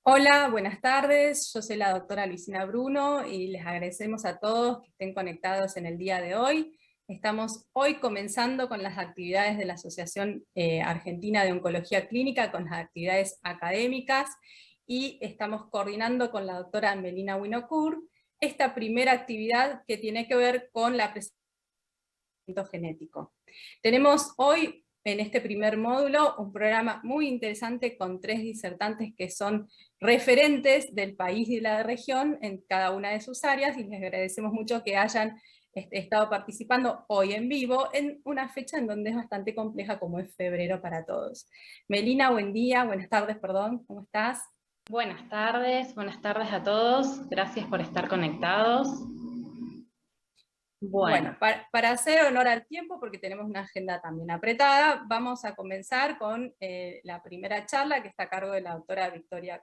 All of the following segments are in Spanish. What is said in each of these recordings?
Hola, buenas tardes. Yo soy la doctora Luisina Bruno y les agradecemos a todos que estén conectados en el día de hoy. Estamos hoy comenzando con las actividades de la Asociación Argentina de Oncología Clínica, con las actividades académicas, y estamos coordinando con la doctora Melina Winokur esta primera actividad que tiene que ver con la presentación genético. Tenemos hoy en este primer módulo un programa muy interesante con 3 disertantes que son referentes del país y de la región en cada una de sus áreas, y les agradecemos mucho que hayan estado participando hoy en vivo en una fecha en donde es bastante compleja como es febrero para todos. Melina, buen día, buenas tardes, perdón, ¿cómo estás? Buenas tardes a todos, gracias por estar conectados. Bueno, Bueno, para hacer honor al tiempo, porque tenemos una agenda también apretada, vamos a comenzar con la primera charla, que está a cargo de la doctora Victoria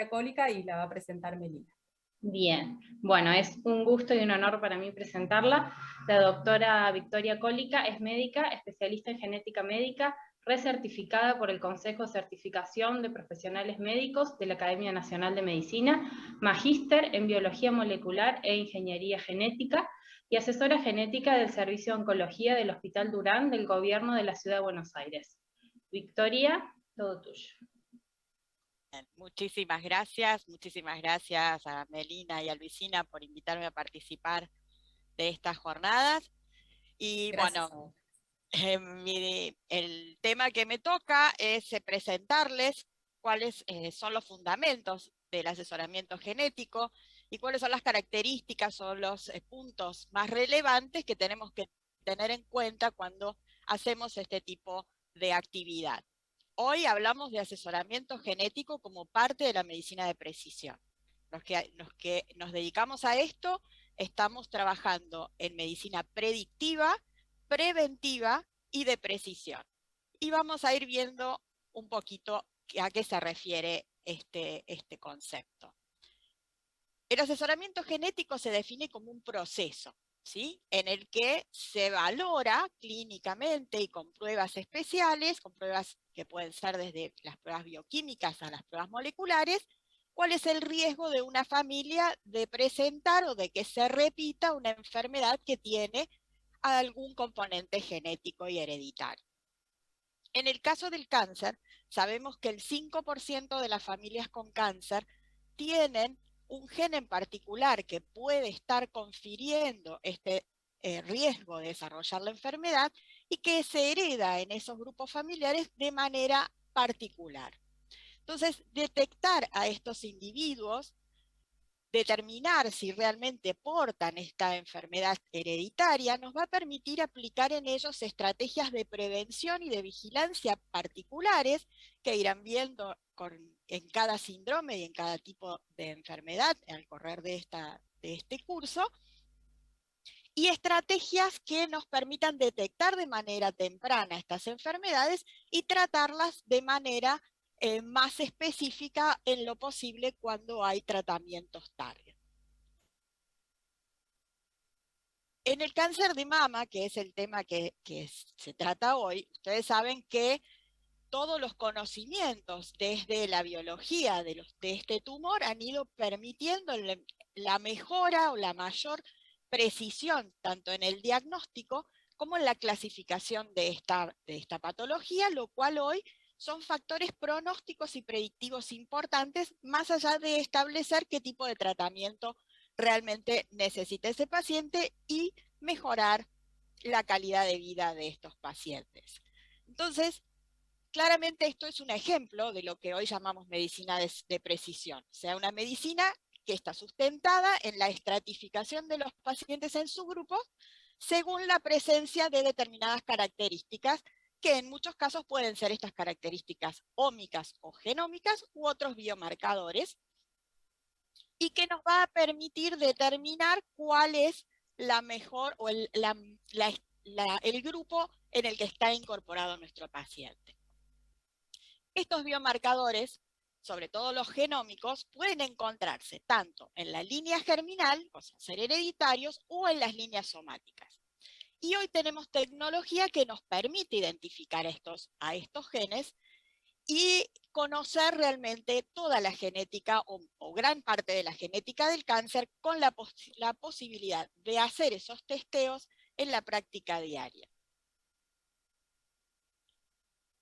Cólica, y la va a presentar Melina. bien, bueno, es un gusto y un honor para mí presentarla. La doctora Victoria Cólica es médica, especialista en genética médica, recertificada por el Consejo de Certificación de Profesionales Médicos de la Academia Nacional de Medicina, magíster en Biología Molecular e Ingeniería Genética, y asesora genética del Servicio de Oncología del Hospital Durán del Gobierno de la Ciudad de Buenos Aires. Victoria, todo tuyo. Muchísimas gracias a Melina y a Luisina por invitarme a participar de estas jornadas. Y Gracias a bueno, vos. el tema que me toca es presentarles cuáles son los fundamentos del asesoramiento genético y cuáles son las características o los puntos más relevantes que tenemos que tener en cuenta cuando hacemos este tipo de actividad. Hoy hablamos de asesoramiento genético como parte de la medicina de precisión. Los que nos dedicamos a esto estamos trabajando en medicina predictiva, preventiva y de precisión. Y vamos a ir viendo un poquito a qué se refiere este concepto. El asesoramiento genético se define como un proceso, ¿sí?, en el que se valora clínicamente y con pruebas especiales, con pruebas que pueden ser desde las pruebas bioquímicas a las pruebas moleculares, cuál es el riesgo de una familia de presentar o de que se repita una enfermedad que tiene algún componente genético y hereditario. En el caso del cáncer, sabemos que el 5% de las familias con cáncer tienen un gen en particular que puede estar confiriendo este riesgo de desarrollar la enfermedad y que se hereda en esos grupos familiares de manera particular. Entonces, detectar a estos individuos, determinar si realmente portan esta enfermedad hereditaria, nos va a permitir aplicar en ellos estrategias de prevención y de vigilancia particulares que irán viendo en cada síndrome y en cada tipo de enfermedad al correr de este curso, y estrategias que nos permitan detectar de manera temprana estas enfermedades y tratarlas de manera más específica en lo posible cuando hay tratamientos target. En el cáncer de mama, que es el tema que se trata hoy, ustedes saben que todos los conocimientos desde la biología de este tumor han ido permitiendo la mejora o la mayor precisión, tanto en el diagnóstico como en la clasificación de esta patología, lo cual hoy son factores pronósticos y predictivos importantes, más allá de establecer qué tipo de tratamiento realmente necesita ese paciente y mejorar la calidad de vida de estos pacientes. Entonces, claramente esto es un ejemplo de lo que hoy llamamos medicina de precisión, o sea, una medicina que está sustentada en la estratificación de los pacientes en subgrupos según la presencia de determinadas características, que en muchos casos pueden ser estas características ómicas o genómicas u otros biomarcadores, y que nos va a permitir determinar cuál es la mejor o el grupo en el que está incorporado nuestro paciente. Estos biomarcadores, sobre todo los genómicos, pueden encontrarse tanto en la línea germinal, o sea, ser hereditarios, o en las líneas somáticas. Y hoy tenemos tecnología que nos permite identificar a estos genes y conocer realmente toda la genética o gran parte de la genética del cáncer con la posibilidad de hacer esos testeos en la práctica diaria.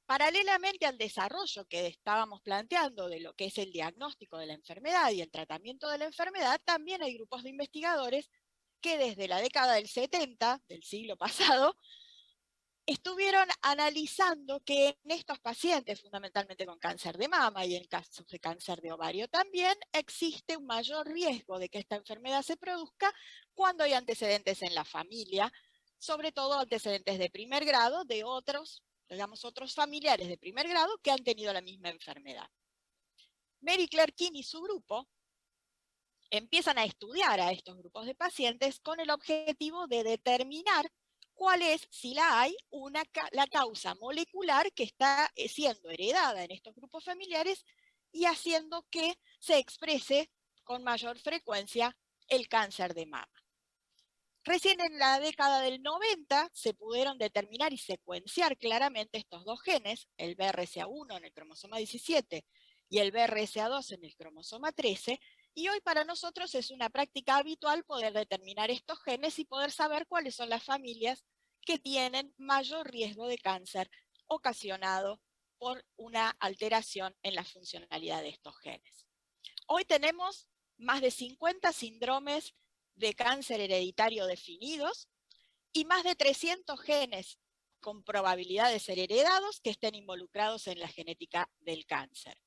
Paralelamente al desarrollo que estábamos planteando de lo que es el diagnóstico de la enfermedad y el tratamiento de la enfermedad, también hay grupos de investigadores que desde la década del 70 del siglo pasado estuvieron analizando que en estos pacientes, fundamentalmente con cáncer de mama y en casos de cáncer de ovario también, existe un mayor riesgo de que esta enfermedad se produzca cuando hay antecedentes en la familia, sobre todo antecedentes de primer grado de otros, digamos, otros familiares de primer grado que han tenido la misma enfermedad. Mary Claire King y su grupo empiezan a estudiar a estos grupos de pacientes con el objetivo de determinar cuál es, si la hay, la causa molecular que está siendo heredada en estos grupos familiares y haciendo que se exprese con mayor frecuencia el cáncer de mama. Recién en la década del 90 se pudieron determinar y secuenciar claramente estos dos genes, el BRCA1 en el cromosoma 17 y el BRCA2 en el cromosoma 13, y hoy para nosotros es una práctica habitual poder determinar estos genes y poder saber cuáles son las familias que tienen mayor riesgo de cáncer ocasionado por una alteración en la funcionalidad de estos genes. Hoy tenemos más de 50 síndromes de cáncer hereditario definidos y más de 300 genes con probabilidad de ser heredados que estén involucrados en la genética del cáncer.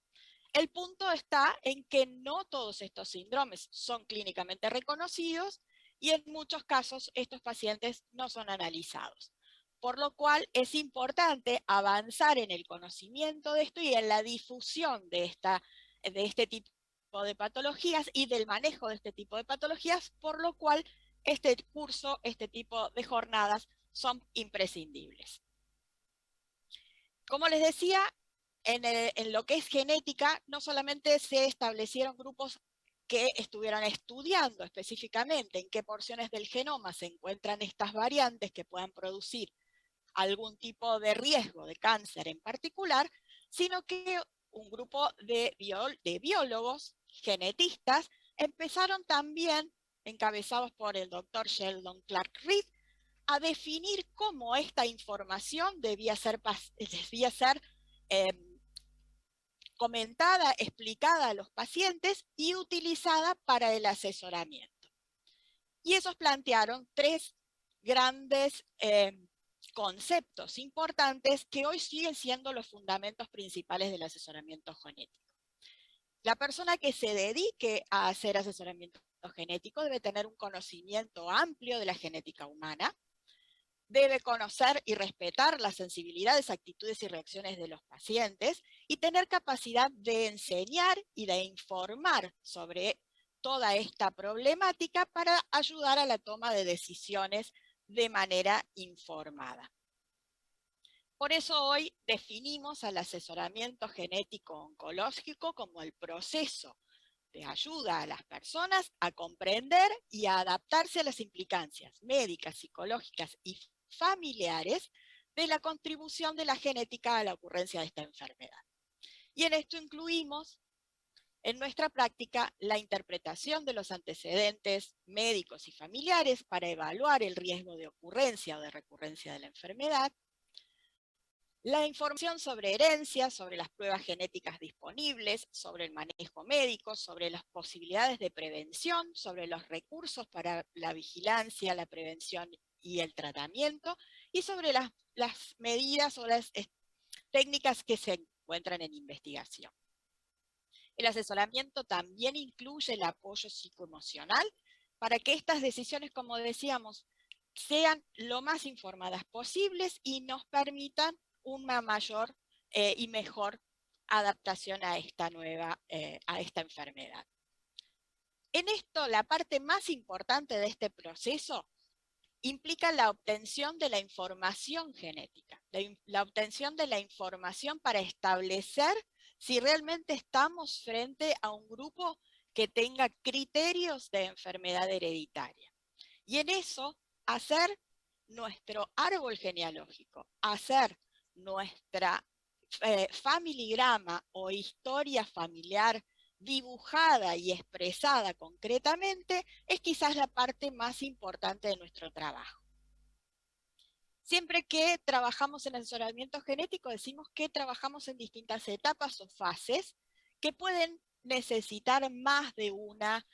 El punto está en que no todos estos síndromes son clínicamente reconocidos y en muchos casos estos pacientes no son analizados. Por lo cual es importante avanzar en el conocimiento de esto y en la difusión de este tipo de patologías y del manejo de este tipo de patologías, por lo cual este curso, este tipo de jornadas son imprescindibles. Como les decía, en lo que es genética, no solamente se establecieron grupos que estuvieran estudiando específicamente en qué porciones del genoma se encuentran estas variantes que puedan producir algún tipo de riesgo de cáncer en particular, sino que un grupo de biólogos, genetistas, empezaron también, encabezados por el doctor Sheldon Clark Reed, a definir cómo esta información debía ser comentada, explicada a los pacientes y utilizada para el asesoramiento. Y esos plantearon tres grandes conceptos importantes que hoy siguen siendo los fundamentos principales del asesoramiento genético. La persona que se dedique a hacer asesoramiento genético debe tener un conocimiento amplio de la genética humana, debe conocer y respetar las sensibilidades, actitudes y reacciones de los pacientes y tener capacidad de enseñar y de informar sobre toda esta problemática para ayudar a la toma de decisiones de manera informada. Por eso hoy definimos al asesoramiento genético oncológico como el proceso de ayuda a las personas a comprender y a adaptarse a las implicancias médicas, psicológicas y familiares de la contribución de la genética a la ocurrencia de esta enfermedad. Y en esto incluimos en nuestra práctica la interpretación de los antecedentes médicos y familiares para evaluar el riesgo de ocurrencia o de recurrencia de la enfermedad, la información sobre herencia, sobre las pruebas genéticas disponibles, sobre el manejo médico, sobre las posibilidades de prevención, sobre los recursos para la vigilancia, la prevención y el tratamiento, y sobre las medidas o las técnicas que se encuentran en investigación. El asesoramiento también incluye el apoyo psicoemocional para que estas decisiones, como decíamos, sean lo más informadas posibles y nos permitan una mayor y mejor adaptación a esta enfermedad. En esto, la parte más importante de este proceso implica la obtención de la información genética, la obtención de la información para establecer si realmente estamos frente a un grupo que tenga criterios de enfermedad hereditaria. Y en eso, hacer nuestro árbol genealógico, hacer nuestra familigrama o historia familiar dibujada y expresada concretamente es quizás la parte más importante de nuestro trabajo. Siempre que trabajamos en asesoramiento genético decimos que trabajamos en distintas etapas o fases que pueden necesitar más de una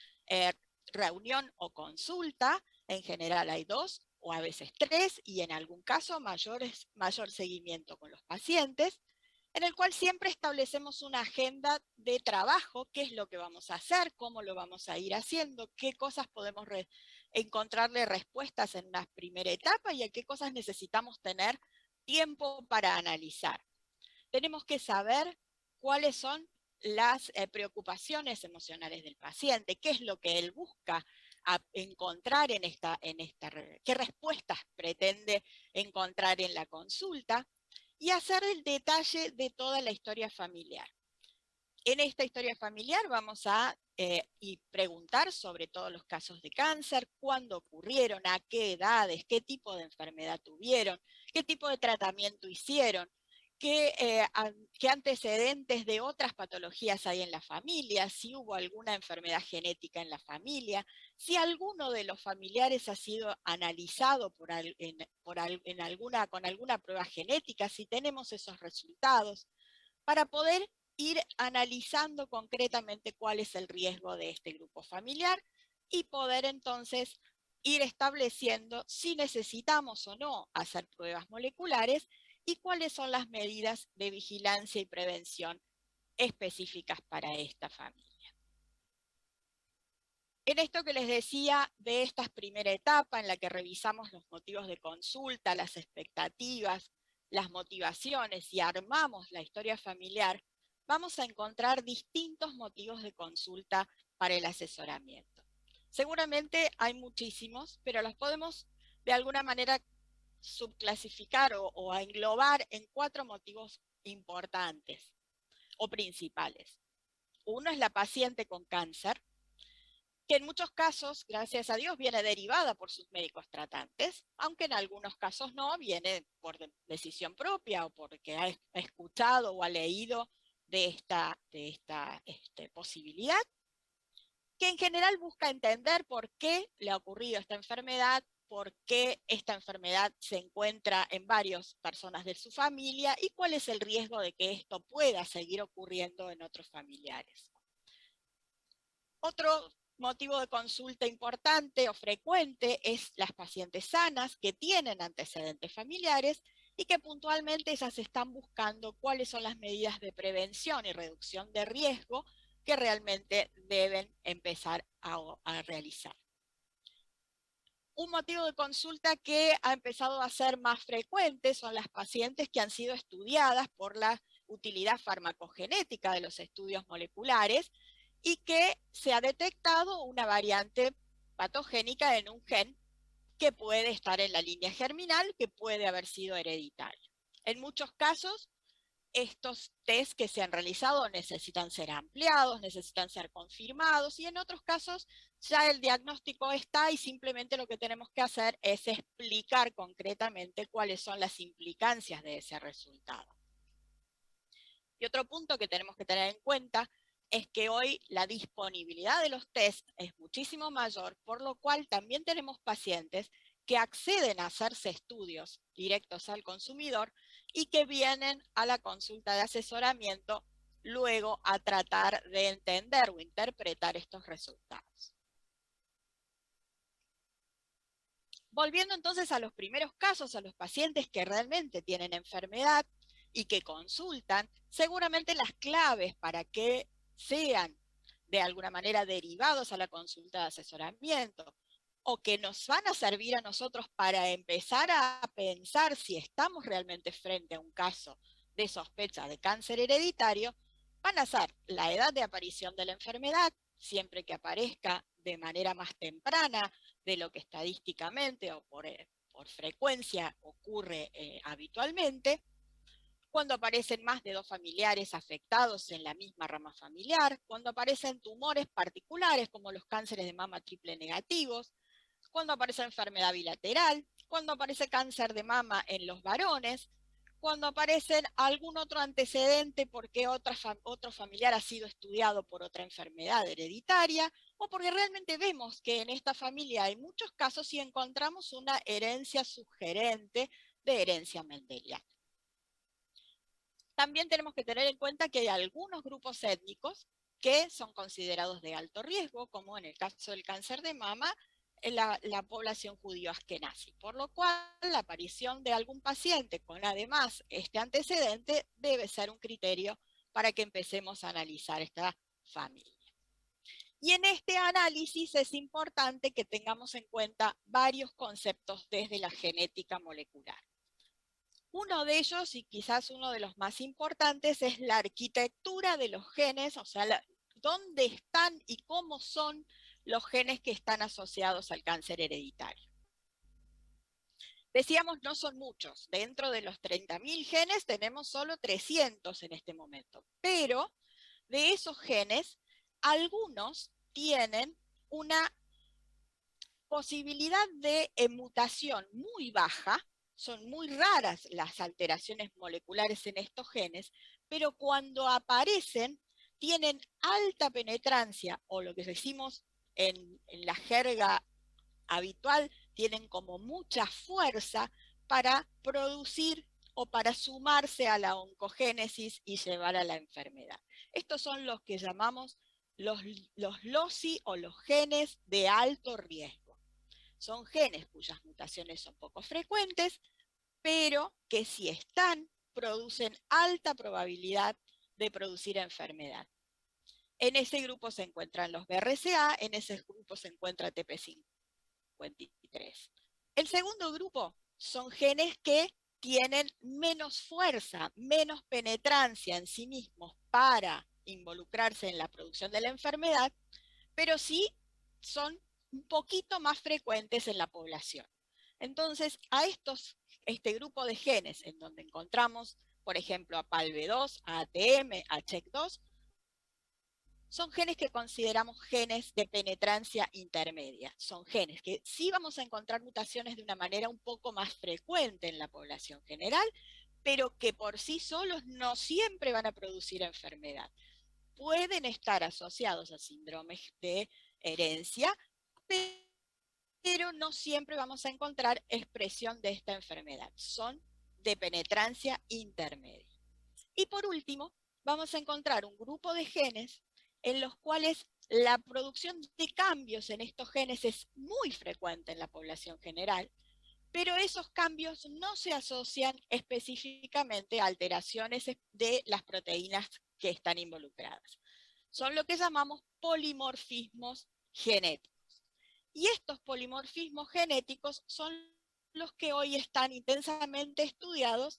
reunión o consulta. En general hay 2 o a veces 3 y en algún caso mayor seguimiento con los pacientes, en el cual siempre establecemos una agenda de trabajo, qué es lo que vamos a hacer, cómo lo vamos a ir haciendo, qué cosas podemos encontrarle respuestas en una primera etapa y a qué cosas necesitamos tener tiempo para analizar. Tenemos que saber cuáles son las preocupaciones emocionales del paciente, qué es lo que él busca encontrar qué respuestas pretende encontrar en la consulta, y hacer el detalle de toda la historia familiar. En esta historia familiar vamos a preguntar sobre todos los casos de cáncer, cuándo ocurrieron, a qué edades, qué tipo de enfermedad tuvieron, qué tipo de tratamiento hicieron, qué antecedentes de otras patologías hay en la familia, si hubo alguna enfermedad genética en la familia, si alguno de los familiares ha sido analizado con alguna prueba genética, si tenemos esos resultados, para poder ir analizando concretamente cuál es el riesgo de este grupo familiar y poder entonces ir estableciendo si necesitamos o no hacer pruebas moleculares y cuáles son las medidas de vigilancia y prevención específicas para esta familia. En esto que les decía de esta primera etapa en la que revisamos los motivos de consulta, las expectativas, las motivaciones y armamos la historia familiar, vamos a encontrar distintos motivos de consulta para el asesoramiento. Seguramente hay muchísimos, pero los podemos de alguna manera subclasificar o englobar en 4 motivos importantes o principales. Uno es la paciente con cáncer, que en muchos casos, gracias a Dios, viene derivada por sus médicos tratantes, aunque en algunos casos no, viene por decisión propia o porque ha escuchado o ha leído de esta posibilidad, que en general busca entender por qué le ha ocurrido esta enfermedad, por qué esta enfermedad se encuentra en varias personas de su familia y cuál es el riesgo de que esto pueda seguir ocurriendo en otros familiares. Otro motivo de consulta importante o frecuente es las pacientes sanas que tienen antecedentes familiares y que puntualmente esas están buscando cuáles son las medidas de prevención y reducción de riesgo que realmente deben empezar a realizar. Un motivo de consulta que ha empezado a ser más frecuente son las pacientes que han sido estudiadas por la utilidad farmacogenética de los estudios moleculares y que se ha detectado una variante patogénica en un gen que puede estar en la línea germinal, que puede haber sido hereditario. En muchos casos, estos test que se han realizado necesitan ser ampliados, necesitan ser confirmados, y en otros casos ya el diagnóstico está y simplemente lo que tenemos que hacer es explicar concretamente cuáles son las implicancias de ese resultado. Y otro punto que tenemos que tener en cuenta es que hoy la disponibilidad de los test es muchísimo mayor, por lo cual también tenemos pacientes que acceden a hacerse estudios directos al consumidor y que vienen a la consulta de asesoramiento luego a tratar de entender o interpretar estos resultados. Volviendo entonces a los primeros casos, a los pacientes que realmente tienen enfermedad y que consultan, seguramente las claves para que sean de alguna manera derivados a la consulta de asesoramiento o que nos van a servir a nosotros para empezar a pensar si estamos realmente frente a un caso de sospecha de cáncer hereditario, van a ser la edad de aparición de la enfermedad, siempre que aparezca de manera más temprana de lo que estadísticamente o por frecuencia ocurre habitualmente, cuando aparecen más de 2 familiares afectados en la misma rama familiar, cuando aparecen tumores particulares como los cánceres de mama triple negativos, cuando aparece enfermedad bilateral, cuando aparece cáncer de mama en los varones, cuando aparecen algún otro antecedente porque otro familiar ha sido estudiado por otra enfermedad hereditaria, o porque realmente vemos que en esta familia hay muchos casos y encontramos una herencia sugerente de herencia mendeliana. También tenemos que tener en cuenta que hay algunos grupos étnicos que son considerados de alto riesgo, como en el caso del cáncer de mama, la población judío-askenazi, por lo cual la aparición de algún paciente con además este antecedente debe ser un criterio para que empecemos a analizar esta familia. Y en este análisis es importante que tengamos en cuenta varios conceptos desde la genética molecular. Uno de ellos, y quizás uno de los más importantes, es la arquitectura de los genes, o sea, dónde están y cómo son los genes que están asociados al cáncer hereditario. Decíamos, no son muchos. Dentro de los 30.000 genes tenemos solo 300 en este momento. Pero de esos genes, algunos tienen una posibilidad de mutación muy baja. Son muy raras las alteraciones moleculares en estos genes, pero cuando aparecen tienen alta penetrancia, o lo que decimos en la jerga habitual, tienen como mucha fuerza para producir o para sumarse a la oncogénesis y llevar a la enfermedad. Estos son los que llamamos los LOCI o los genes de alto riesgo. Son genes cuyas mutaciones son poco frecuentes, pero que si están, producen alta probabilidad de producir enfermedad. En ese grupo se encuentran los BRCA, en ese grupo se encuentra TP53. El segundo grupo son genes que tienen menos fuerza, menos penetrancia en sí mismos para involucrarse en la producción de la enfermedad, pero sí son un poquito más frecuentes en la población. Entonces, a este grupo de genes, en donde encontramos, por ejemplo, a PALB2, a ATM, a CHEK2, son genes que consideramos genes de penetrancia intermedia. Son genes que sí vamos a encontrar mutaciones de una manera un poco más frecuente en la población general, pero que por sí solos no siempre van a producir enfermedad. Pueden estar asociados a síndromes de herencia, pero no siempre vamos a encontrar expresión de esta enfermedad. Son de penetrancia intermedia. Y por último, vamos a encontrar un grupo de genes en los cuales la producción de cambios en estos genes es muy frecuente en la población general, pero esos cambios no se asocian específicamente a alteraciones de las proteínas que están involucradas. Son lo que llamamos polimorfismos genéticos. Y estos polimorfismos genéticos son los que hoy están intensamente estudiados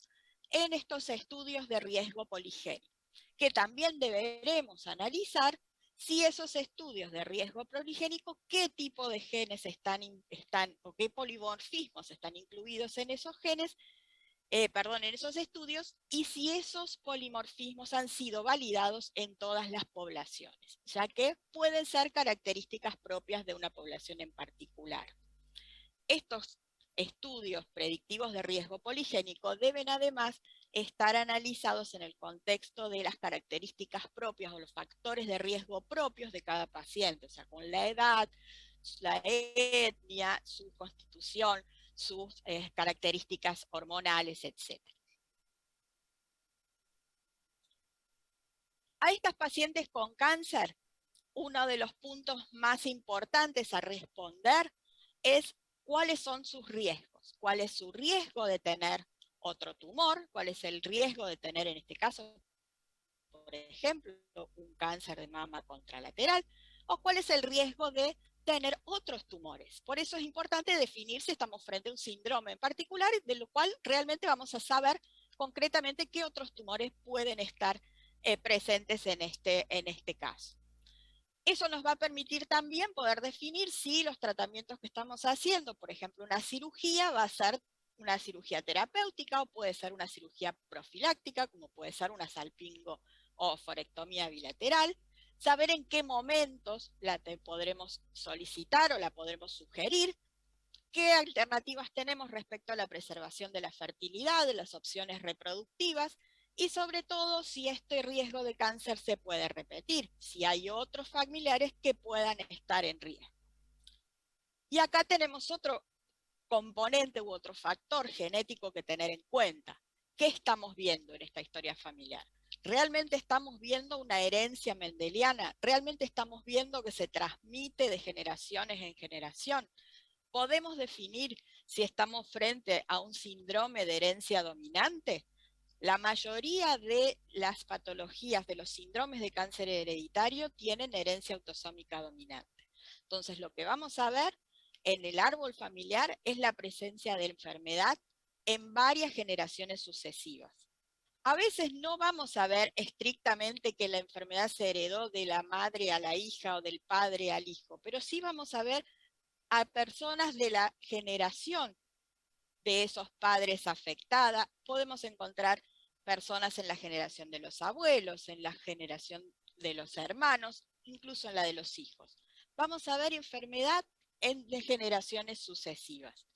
en estos estudios de riesgo poligénico, que también deberemos analizar si esos estudios de riesgo poligénico, qué tipo de genes están o qué polimorfismos están incluidos en esos genes, en esos estudios, y si esos polimorfismos han sido validados en todas las poblaciones, ya que pueden ser características propias de una población en particular. Estos estudios predictivos de riesgo poligénico deben además estar analizados en el contexto de las características propias o los factores de riesgo propios de cada paciente, o sea, con la edad, la etnia, su constitución, sus características hormonales, etc. A estas pacientes con cáncer, uno de los puntos más importantes a responder es cuáles son sus riesgos, cuál es su riesgo de tener otro tumor, cuál es el riesgo de tener, en este caso, por ejemplo, un cáncer de mama contralateral, o cuál es el riesgo de tener otros tumores. Por eso es importante definir si estamos frente a un síndrome en particular, de lo cual realmente vamos a saber concretamente qué otros tumores pueden estar presentes en este caso. Eso nos va a permitir también poder definir si los tratamientos que estamos haciendo, por ejemplo, una cirugía, va a ser una cirugía terapéutica o puede ser una cirugía profiláctica, como puede ser una salpingo o oophorectomía bilateral, saber en qué momentos la podremos solicitar o la podremos sugerir, qué alternativas tenemos respecto a la preservación de la fertilidad, de las opciones reproductivas, y sobre todo si este riesgo de cáncer se puede repetir, si hay otros familiares que puedan estar en riesgo. Y acá tenemos otro componente u otro factor genético que tener en cuenta. ¿Qué estamos viendo en esta historia familiar? ¿Realmente estamos viendo una herencia mendeliana? ¿Realmente estamos viendo que se transmite de generaciones en generación? ¿Podemos definir si estamos frente a un síndrome de herencia dominante? La mayoría de las patologías, de los síndromes de cáncer hereditario, tienen herencia autosómica dominante. Entonces, lo que vamos a ver en el árbol familiar es la presencia de enfermedad en varias generaciones sucesivas. A veces no vamos a ver estrictamente que la enfermedad se heredó de la madre a la hija o del padre al hijo, pero sí vamos a ver a personas de la generación de esos padres afectada. Podemos encontrar personas en la generación de los abuelos, en la generación de los hermanos, incluso en la de los hijos. Vamos a ver enfermedad de generaciones sucesivas.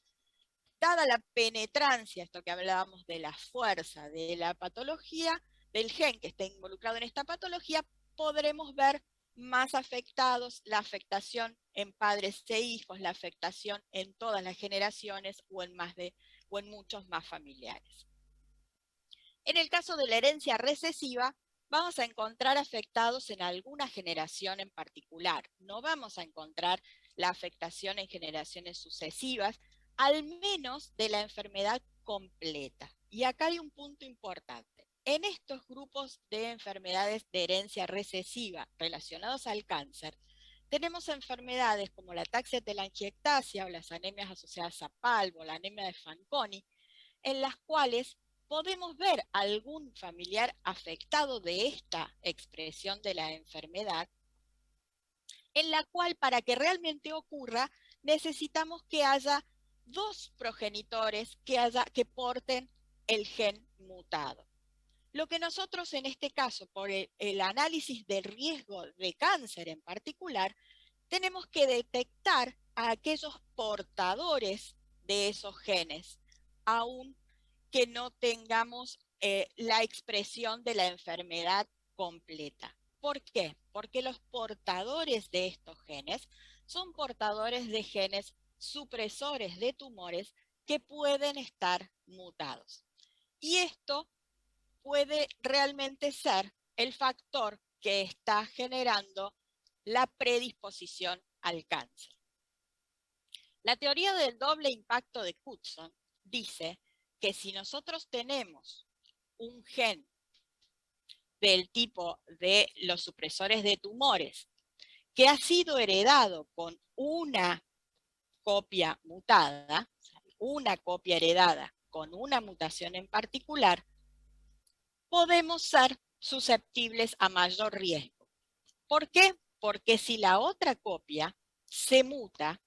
Dada la penetrancia, esto que hablábamos de la fuerza de la patología, del gen que está involucrado en esta patología, podremos ver más afectados, la afectación en padres e hijos, la afectación en todas las generaciones o en muchos más familiares. En el caso de la herencia recesiva, vamos a encontrar afectados en alguna generación en particular. No vamos a encontrar la afectación en generaciones sucesivas, al menos de la enfermedad completa. Y acá hay un punto importante. En estos grupos de enfermedades de herencia recesiva relacionados al cáncer, tenemos enfermedades como la ataxia telangiectasia o las anemias asociadas a PALB o la anemia de Fanconi, en las cuales podemos ver algún familiar afectado de esta expresión de la enfermedad, en la cual para que realmente ocurra necesitamos que haya dos progenitores que porten el gen mutado. Lo que nosotros en este caso, por el análisis del riesgo de cáncer en particular, tenemos que detectar a aquellos portadores de esos genes, aún que no tengamos la expresión de la enfermedad completa. ¿Por qué? Porque los portadores de estos genes son portadores de genes supresores de tumores que pueden estar mutados. Y esto puede realmente ser el factor que está generando la predisposición al cáncer. La teoría del doble impacto de Coulson dice que si nosotros tenemos un gen del tipo de los supresores de tumores que ha sido heredado con una copia mutada, una copia heredada con una mutación en particular, podemos ser susceptibles a mayor riesgo. ¿Por qué? Porque si la otra copia se muta,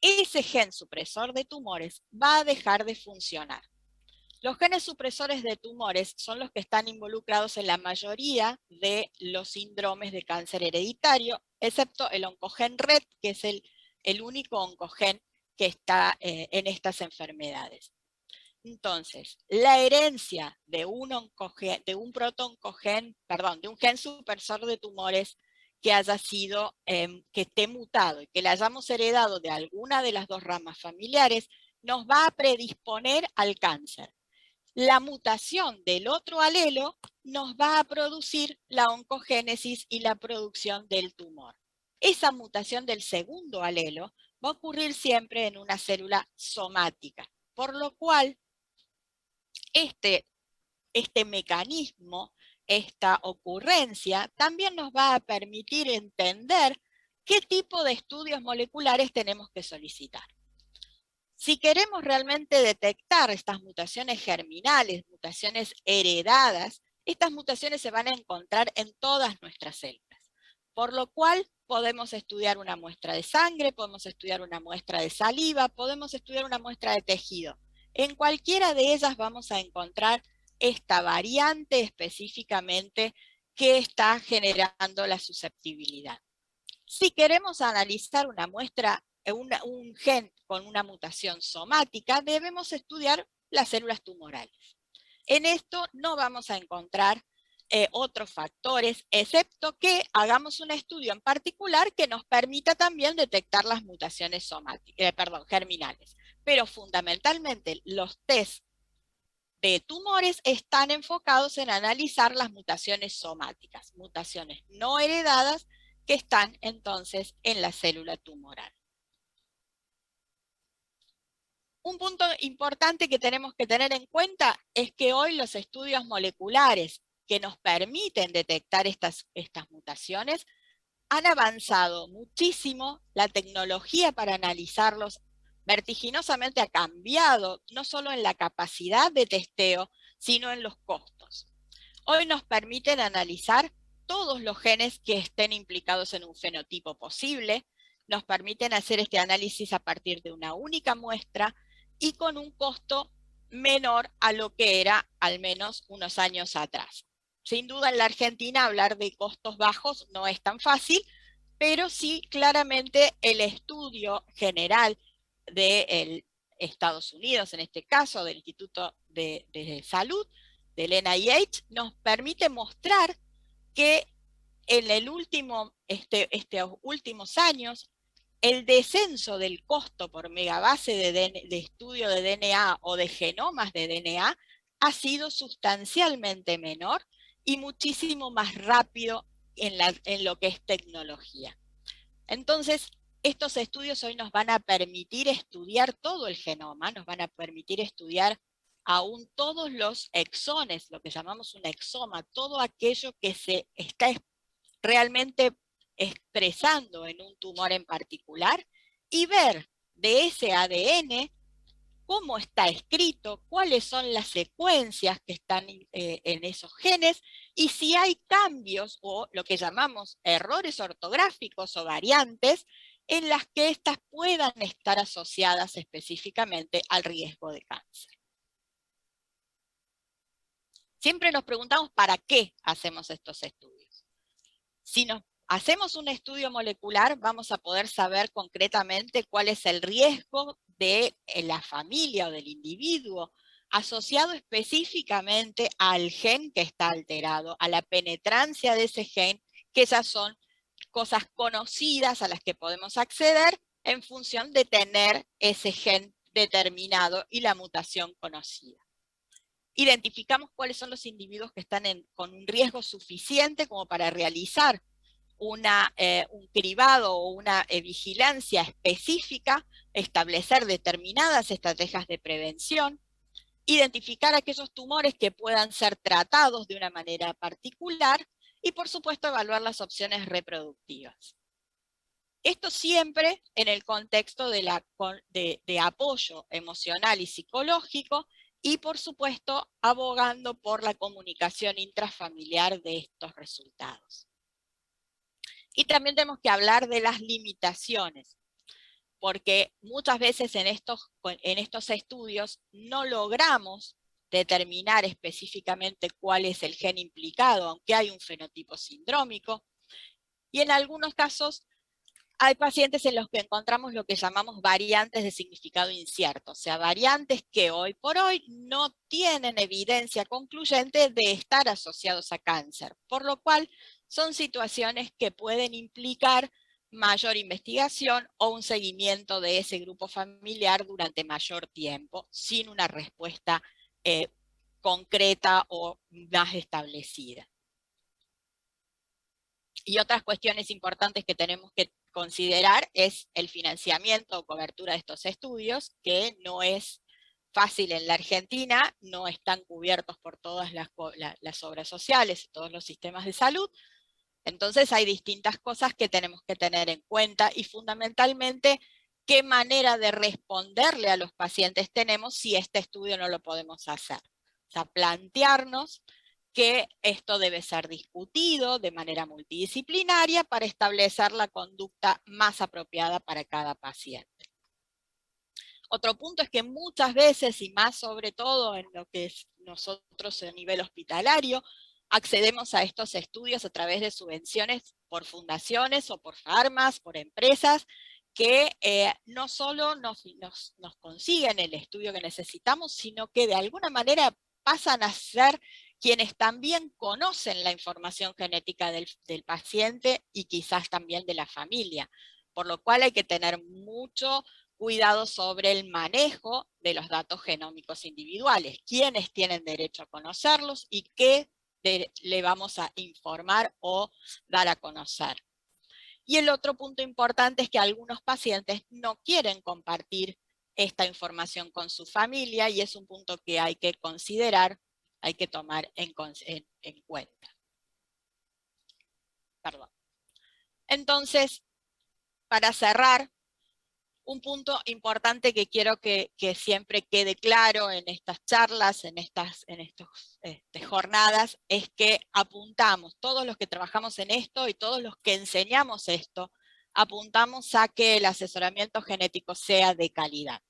ese gen supresor de tumores va a dejar de funcionar. Los genes supresores de tumores son los que están involucrados en la mayoría de los síndromes de cáncer hereditario, excepto el oncogen RET, que es el único oncogen que está en estas enfermedades. Entonces, la herencia de un gen supresor de tumores que haya sido, que esté mutado y que le hayamos heredado de alguna de las dos ramas familiares, nos va a predisponer al cáncer. La mutación del otro alelo nos va a producir la oncogénesis y la producción del tumor. Esa mutación del segundo alelo va a ocurrir siempre en una célula somática, por lo cual este mecanismo, esta ocurrencia, también nos va a permitir entender qué tipo de estudios moleculares tenemos que solicitar. Si queremos realmente detectar estas mutaciones germinales, mutaciones heredadas, estas mutaciones se van a encontrar en todas nuestras células. Por lo cual podemos estudiar una muestra de sangre, podemos estudiar una muestra de saliva, podemos estudiar una muestra de tejido. En cualquiera de ellas vamos a encontrar esta variante específicamente que está generando la susceptibilidad. Si queremos analizar una muestra un gen con una mutación somática, debemos estudiar las células tumorales. En esto no vamos a encontrar otros factores, excepto que hagamos un estudio en particular que nos permita también detectar las mutaciones germinales. Pero fundamentalmente los test de tumores están enfocados en analizar las mutaciones somáticas, mutaciones no heredadas que están entonces en la célula tumoral. Un punto importante que tenemos que tener en cuenta es que hoy los estudios moleculares que nos permiten detectar estas mutaciones han avanzado muchísimo, la tecnología para analizarlos vertiginosamente ha cambiado, no solo en la capacidad de testeo, sino en los costos. Hoy nos permiten analizar todos los genes que estén implicados en un fenotipo posible, nos permiten hacer este análisis a partir de una única muestra y con un costo menor a lo que era al menos unos años atrás. Sin duda en la Argentina hablar de costos bajos no es tan fácil, pero sí claramente el estudio general de Estados Unidos, en este caso del Instituto de Salud, del NIH, nos permite mostrar que en estos últimos años el descenso del costo por megabase de estudio de DNA o de genomas de DNA ha sido sustancialmente menor y muchísimo más rápido en lo que es tecnología. Entonces, estos estudios hoy nos van a permitir estudiar todo el genoma, nos van a permitir estudiar aún todos los exones, lo que llamamos un exoma, todo aquello que se está realmente expresando en un tumor en particular, y ver de ese ADN cómo está escrito, cuáles son las secuencias que están en esos genes, y si hay cambios o lo que llamamos errores ortográficos o variantes, en las que éstas puedan estar asociadas específicamente al riesgo de cáncer. Siempre nos preguntamos para qué hacemos estos estudios. Si nos hacemos un estudio molecular, vamos a poder saber concretamente cuál es el riesgo de la familia o del individuo asociado específicamente al gen que está alterado, a la penetrancia de ese gen, que esas son cosas conocidas a las que podemos acceder en función de tener ese gen determinado y la mutación conocida. Identificamos cuáles son los individuos que están con un riesgo suficiente como para realizar un cribado o una vigilancia específica, establecer determinadas estrategias de prevención, identificar aquellos tumores que puedan ser tratados de una manera particular y, por supuesto, evaluar las opciones reproductivas. Esto siempre en el contexto de apoyo emocional y psicológico y, por supuesto, abogando por la comunicación intrafamiliar de estos resultados. Y también tenemos que hablar de las limitaciones, porque muchas veces en estos estudios no logramos determinar específicamente cuál es el gen implicado, aunque hay un fenotipo sindrómico, y en algunos casos hay pacientes en los que encontramos lo que llamamos variantes de significado incierto, o sea, variantes que hoy por hoy no tienen evidencia concluyente de estar asociados a cáncer, por lo cual son situaciones que pueden implicar mayor investigación o un seguimiento de ese grupo familiar durante mayor tiempo, sin una respuesta concreta o más establecida. Y otras cuestiones importantes que tenemos que considerar es el financiamiento o cobertura de estos estudios, que no es fácil en la Argentina, no están cubiertos por todas las obras sociales, todos los sistemas de salud. Entonces hay distintas cosas que tenemos que tener en cuenta y fundamentalmente qué manera de responderle a los pacientes tenemos si este estudio no lo podemos hacer. O sea, plantearnos que esto debe ser discutido de manera multidisciplinaria para establecer la conducta más apropiada para cada paciente. Otro punto es que muchas veces, y más sobre todo en lo que es nosotros a nivel hospitalario, accedemos a estos estudios a través de subvenciones por fundaciones o por farmas, por empresas, que no solo nos consiguen el estudio que necesitamos, sino que de alguna manera pasan a ser quienes también conocen la información genética del paciente y quizás también de la familia, por lo cual hay que tener mucho cuidado sobre el manejo de los datos genómicos individuales, quiénes tienen derecho a conocerlos y qué le vamos a informar o dar a conocer. Y el otro punto importante es que algunos pacientes no quieren compartir esta información con su familia y es un punto que hay que considerar, hay que tomar en cuenta. Perdón. Entonces, para cerrar, un punto importante que quiero que siempre quede claro en estas charlas, en estas jornadas, es que apuntamos, todos los que trabajamos en esto y todos los que enseñamos esto, apuntamos a que el asesoramiento genético sea de calidad,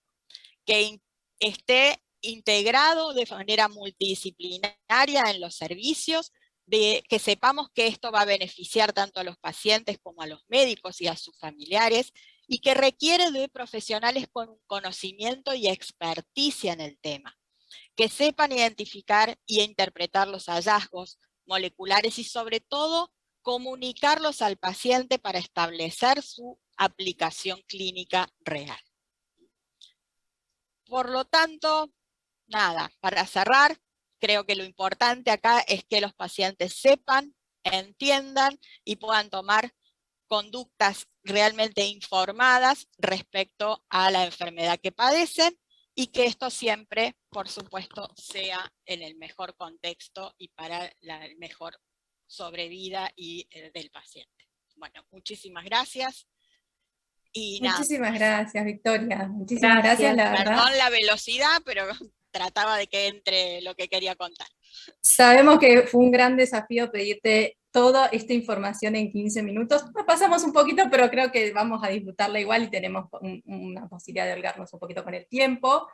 que esté integrado de manera multidisciplinaria en los servicios, que sepamos que esto va a beneficiar tanto a los pacientes como a los médicos y a sus familiares, y que requiere de profesionales con conocimiento y experticia en el tema, que sepan identificar y interpretar los hallazgos moleculares y sobre todo comunicarlos al paciente para establecer su aplicación clínica real. Por lo tanto, nada, para cerrar, creo que lo importante acá es que los pacientes sepan, entiendan y puedan tomar conductas realmente informadas respecto a la enfermedad que padecen y que esto siempre, por supuesto, sea en el mejor contexto y para la mejor sobrevida y del paciente. Bueno, muchísimas gracias. Y Muchísimas gracias, Victoria. Muchísimas gracias, Gracias. la verdad. Perdón la velocidad, pero trataba de que entre lo que quería contar. Sabemos que fue un gran desafío pedirte toda esta información en 15 minutos. Nos pasamos un poquito, pero creo que vamos a disfrutarla igual y tenemos una posibilidad de holgarnos un poquito con el tiempo.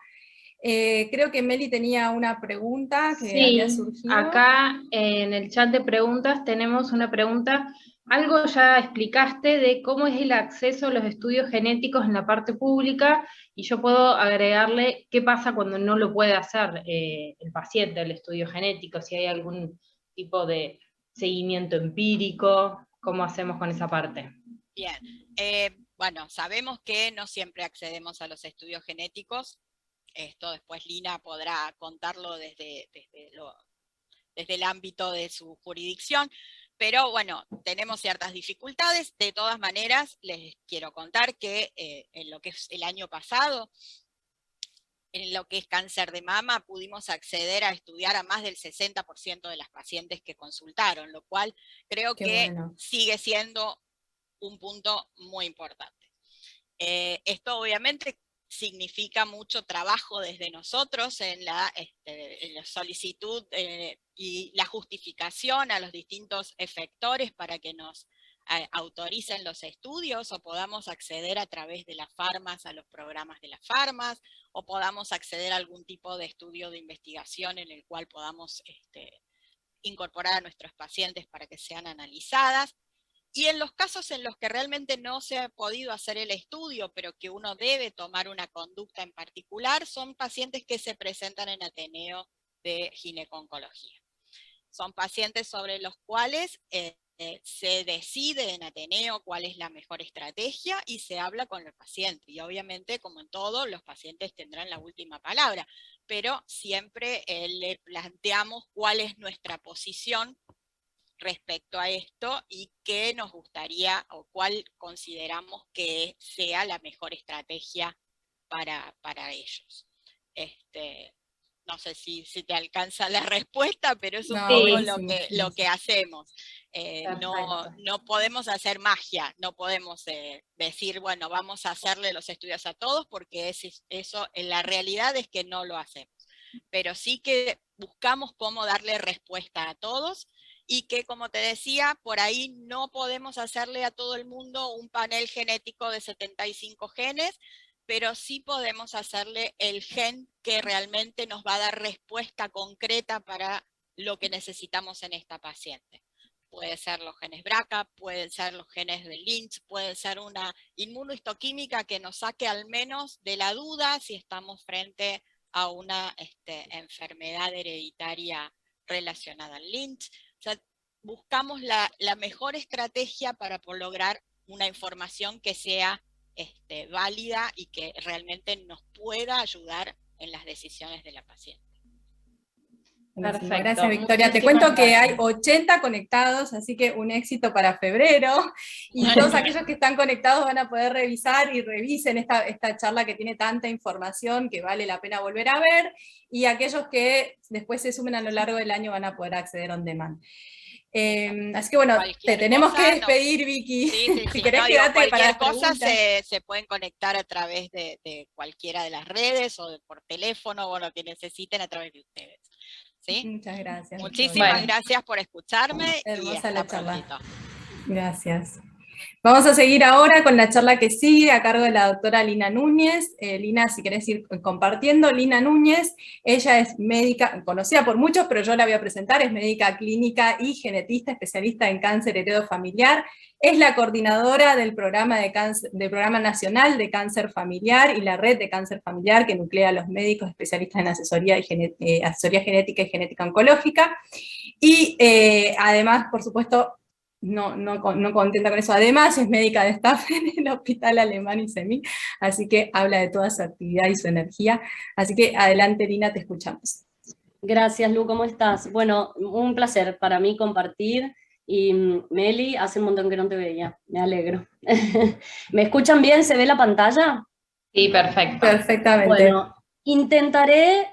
Creo que Meli tenía una pregunta que había Sí, surgido. acá en el chat de preguntas tenemos una pregunta. Algo ya explicaste de cómo es el acceso a los estudios genéticos en la parte pública, y yo puedo agregarle qué pasa cuando no lo puede hacer el paciente, el estudio genético, si hay algún tipo de seguimiento empírico, cómo hacemos con esa parte. Bien, bueno, sabemos que no siempre accedemos a los estudios genéticos. Esto después Lina podrá contarlo desde el ámbito de su jurisdicción, pero bueno, tenemos ciertas dificultades. De todas maneras, les quiero contar que en lo que es el año pasado, en lo que es cáncer de mama, pudimos acceder a estudiar a más del 60% de las pacientes que consultaron, lo cual creo que sigue siendo un punto muy importante. Esto obviamente significa mucho trabajo desde nosotros en la solicitud y la justificación a los distintos efectores para que nos autoricen los estudios o podamos acceder a través de las farmas a los programas de las farmas o podamos acceder a algún tipo de estudio de investigación en el cual podamos incorporar a nuestros pacientes para que sean analizadas. Y en los casos en los que realmente no se ha podido hacer el estudio, pero que uno debe tomar una conducta en particular, son pacientes que se presentan en Ateneo de gineco-oncología. Son pacientes sobre los cuales se decide en Ateneo cuál es la mejor estrategia y se habla con el paciente. Y obviamente, como en todo, los pacientes tendrán la última palabra, pero siempre le planteamos cuál es nuestra posición respecto a esto y qué nos gustaría o cuál consideramos que sea la mejor estrategia para ellos. No sé si te alcanza la respuesta, pero es un poco lo que hacemos. No podemos hacer magia, no podemos decir, bueno, vamos a hacerle los estudios a todos, porque eso en la realidad es que no lo hacemos. Pero sí que buscamos cómo darle respuesta a todos, y que, como te decía, por ahí no podemos hacerle a todo el mundo un panel genético de 75 genes, pero sí podemos hacerle el gen que realmente nos va a dar respuesta concreta para lo que necesitamos en esta paciente. puede ser los genes BRCA, pueden ser los genes de Lynch, puede ser una inmunohistoquímica que nos saque al menos de la duda si estamos frente a una enfermedad hereditaria relacionada al Lynch. O sea, buscamos la mejor estrategia para lograr una información que sea válida y que realmente nos pueda ayudar en las decisiones de la paciente. Buenísimo. Perfecto. Gracias, Victoria. Te Muchísimas cuento que hay gracias. 80 conectados, así que un éxito para febrero. Y todos aquellos que están conectados van a poder revisar y revisen esta charla que tiene tanta información que vale la pena volver a ver. Y aquellos que después se sumen a lo largo del año van a poder acceder on demand. Así que bueno, te tenemos que despedir, Vicky. Sí, Si querés, quedate para cualquier las cosa preguntas. se pueden conectar a través de cualquiera de las redes o por teléfono o lo que necesiten a través de ustedes. ¿Sí? Muchas gracias. Muchísimas gracias por escucharme. Hermosa y la hasta charla. prontito. Gracias. Vamos a seguir ahora con la charla que sigue a cargo de la doctora Lina Núñez. Lina, si querés ir compartiendo. Lina Núñez, ella es médica, conocida por muchos, pero yo la voy a presentar, es médica clínica y genetista, especialista en cáncer heredofamiliar. Es la coordinadora del programa, del programa nacional de cáncer familiar y la red de cáncer familiar que nuclea a los médicos especialistas en asesoría genética y genética oncológica. Y además, por supuesto, no contenta con eso, además es médica de staff en el Hospital Alemán ICEMI, así que habla de toda su actividad y su energía. Así que adelante, Lina, te escuchamos. Gracias, Lu, ¿cómo estás? Bueno, un placer para mí compartir. Y Meli, hace un montón que no te veía, me alegro. ¿Me escuchan bien? ¿Se ve la pantalla? Sí, perfecto. Perfectamente. Bueno, intentaré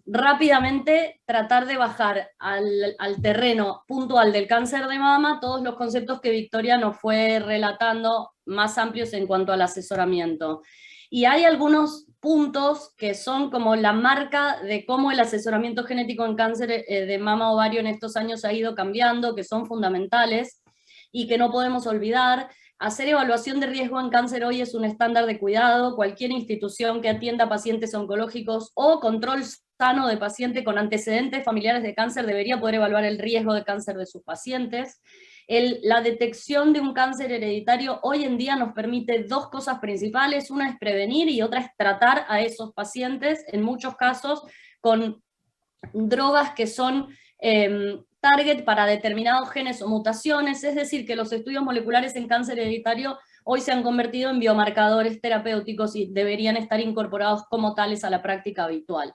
rápidamente tratar de bajar al terreno puntual del cáncer de mama todos los conceptos que Victoria nos fue relatando más amplios en cuanto al asesoramiento. Y hay algunos puntos que son como la marca de cómo el asesoramiento genético en cáncer de mama ovario en estos años ha ido cambiando, que son fundamentales y que no podemos olvidar. Hacer evaluación de riesgo en cáncer hoy es un estándar de cuidado. Cualquier institución que atienda pacientes oncológicos o control sano de paciente con antecedentes familiares de cáncer debería poder evaluar el riesgo de cáncer de sus pacientes. La detección de un cáncer hereditario hoy en día nos permite dos cosas principales. Una es prevenir y otra es tratar a esos pacientes, en muchos casos, con drogas que son target para determinados genes o mutaciones, es decir, que los estudios moleculares en cáncer hereditario hoy se han convertido en biomarcadores terapéuticos y deberían estar incorporados como tales a la práctica habitual.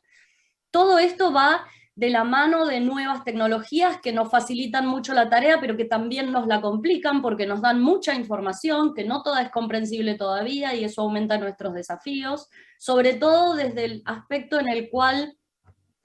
Todo esto va de la mano de nuevas tecnologías que nos facilitan mucho la tarea, pero que también nos la complican porque nos dan mucha información, que no toda es comprensible todavía, y eso aumenta nuestros desafíos, sobre todo desde el aspecto en el cual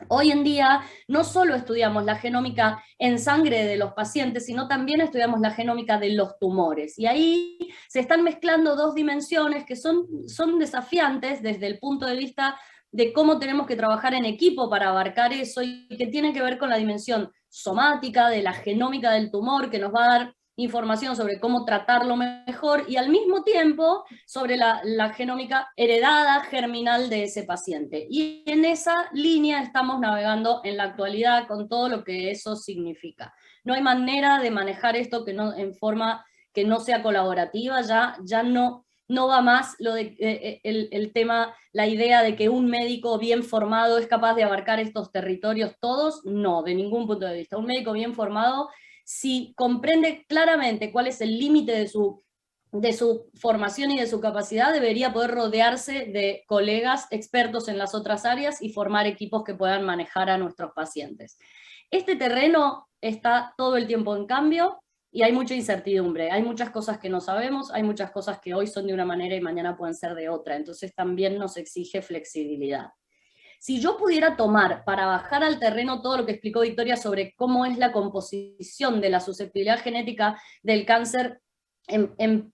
hoy en día no solo estudiamos la genómica en sangre de los pacientes, sino también estudiamos la genómica de los tumores. Y ahí se están mezclando dos dimensiones que son desafiantes desde el punto de vista de cómo tenemos que trabajar en equipo para abarcar eso, y que tiene que ver con la dimensión somática, de la genómica del tumor, que nos va a dar información sobre cómo tratarlo mejor, y al mismo tiempo sobre la genómica heredada germinal de ese paciente. Y en esa línea estamos navegando en la actualidad con todo lo que eso significa. No hay manera de manejar esto en forma que no sea colaborativa, ya no va más el tema, la idea de que un médico bien formado es capaz de abarcar estos territorios todos. No, de ningún punto de vista. Un médico bien formado, si comprende claramente cuál es el límite de su formación y de su capacidad, debería poder rodearse de colegas expertos en las otras áreas y formar equipos que puedan manejar a nuestros pacientes. Este terreno está todo el tiempo en cambio, y hay mucha incertidumbre, hay muchas cosas que no sabemos, hay muchas cosas que hoy son de una manera y mañana pueden ser de otra, entonces también nos exige flexibilidad. Si yo pudiera tomar para bajar al terreno todo lo que explicó Victoria sobre cómo es la composición de la susceptibilidad genética del cáncer en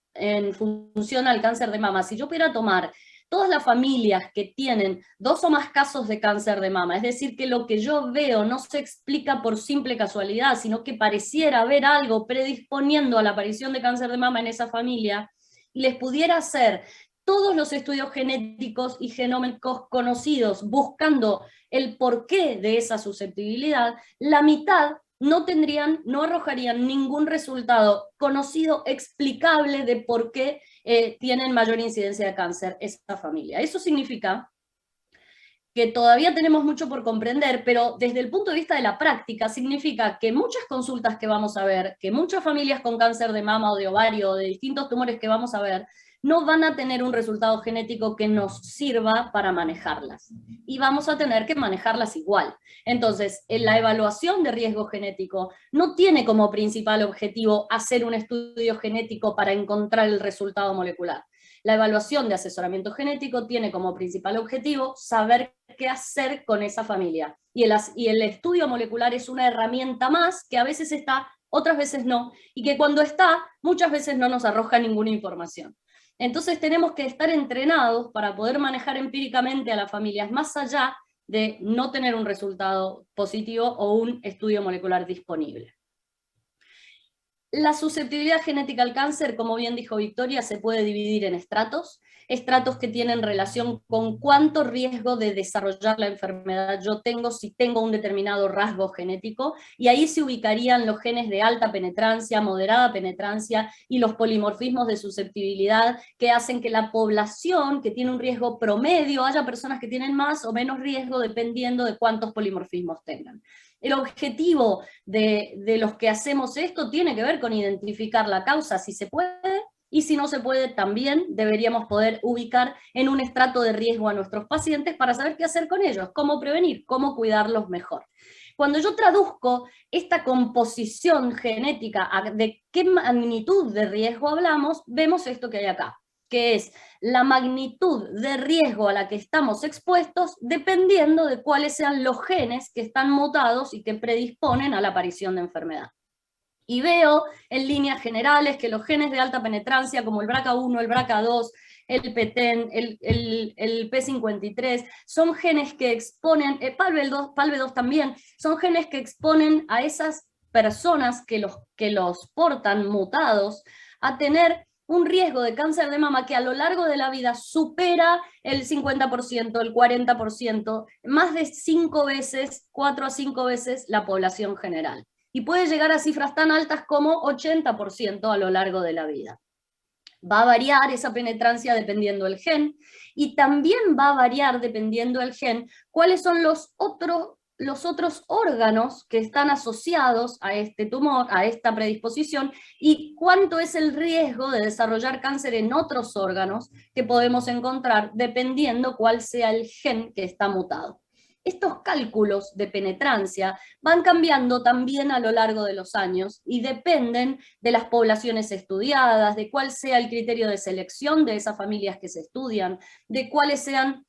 función al cáncer de mama, si yo pudiera tomar todas las familias que tienen 2 o más casos de cáncer de mama, es decir, que lo que yo veo no se explica por simple casualidad, sino que pareciera haber algo predisponiendo a la aparición de cáncer de mama en esa familia, y les pudiera hacer todos los estudios genéticos y genómicos conocidos buscando el porqué de esa susceptibilidad, la mitad no arrojarían ningún resultado conocido, explicable de por qué tienen mayor incidencia de cáncer esa familia. Eso significa que todavía tenemos mucho por comprender, pero desde el punto de vista de la práctica significa que muchas consultas que vamos a ver, que muchas familias con cáncer de mama o de ovario o de distintos tumores que vamos a ver, no van a tener un resultado genético que nos sirva para manejarlas. Y vamos a tener que manejarlas igual. Entonces, en la evaluación de riesgo genético no tiene como principal objetivo hacer un estudio genético para encontrar el resultado molecular. La evaluación de asesoramiento genético tiene como principal objetivo saber qué hacer con esa familia. Y el estudio molecular es una herramienta más que a veces está, otras veces no, y que cuando está, muchas veces no nos arroja ninguna información. Entonces tenemos que estar entrenados para poder manejar empíricamente a las familias más allá de no tener un resultado positivo o un estudio molecular disponible. La susceptibilidad genética al cáncer, como bien dijo Victoria, se puede dividir en estratos que tienen relación con cuánto riesgo de desarrollar la enfermedad yo tengo si tengo un determinado rasgo genético, y ahí se ubicarían los genes de alta penetrancia, moderada penetrancia y los polimorfismos de susceptibilidad que hacen que la población que tiene un riesgo promedio haya personas que tienen más o menos riesgo dependiendo de cuántos polimorfismos tengan. El objetivo de los que hacemos esto tiene que ver con identificar la causa si se puede, y si no se puede también deberíamos poder ubicar en un estrato de riesgo a nuestros pacientes para saber qué hacer con ellos, cómo prevenir, cómo cuidarlos mejor. Cuando yo traduzco esta composición genética de qué magnitud de riesgo hablamos, vemos esto que hay acá, que es la magnitud de riesgo a la que estamos expuestos dependiendo de cuáles sean los genes que están mutados y que predisponen a la aparición de enfermedad. Y veo en líneas generales que los genes de alta penetrancia, como el BRCA1, el BRCA2, el PTEN, el P53, son genes que exponen, PALB2 también, son genes que exponen a esas personas que los portan mutados a tener un riesgo de cáncer de mama que a lo largo de la vida supera el 50%, el 40%, más de 4 a 5 veces la población general. Y puede llegar a cifras tan altas como 80% a lo largo de la vida. Va a variar esa penetrancia dependiendo del gen, y también va a variar dependiendo del gen cuáles son los otros órganos que están asociados a este tumor, a esta predisposición, y cuánto es el riesgo de desarrollar cáncer en otros órganos que podemos encontrar dependiendo cuál sea el gen que está mutado. Estos cálculos de penetrancia van cambiando también a lo largo de los años y dependen de las poblaciones estudiadas, de cuál sea el criterio de selección de esas familias que se estudian, de cuáles sean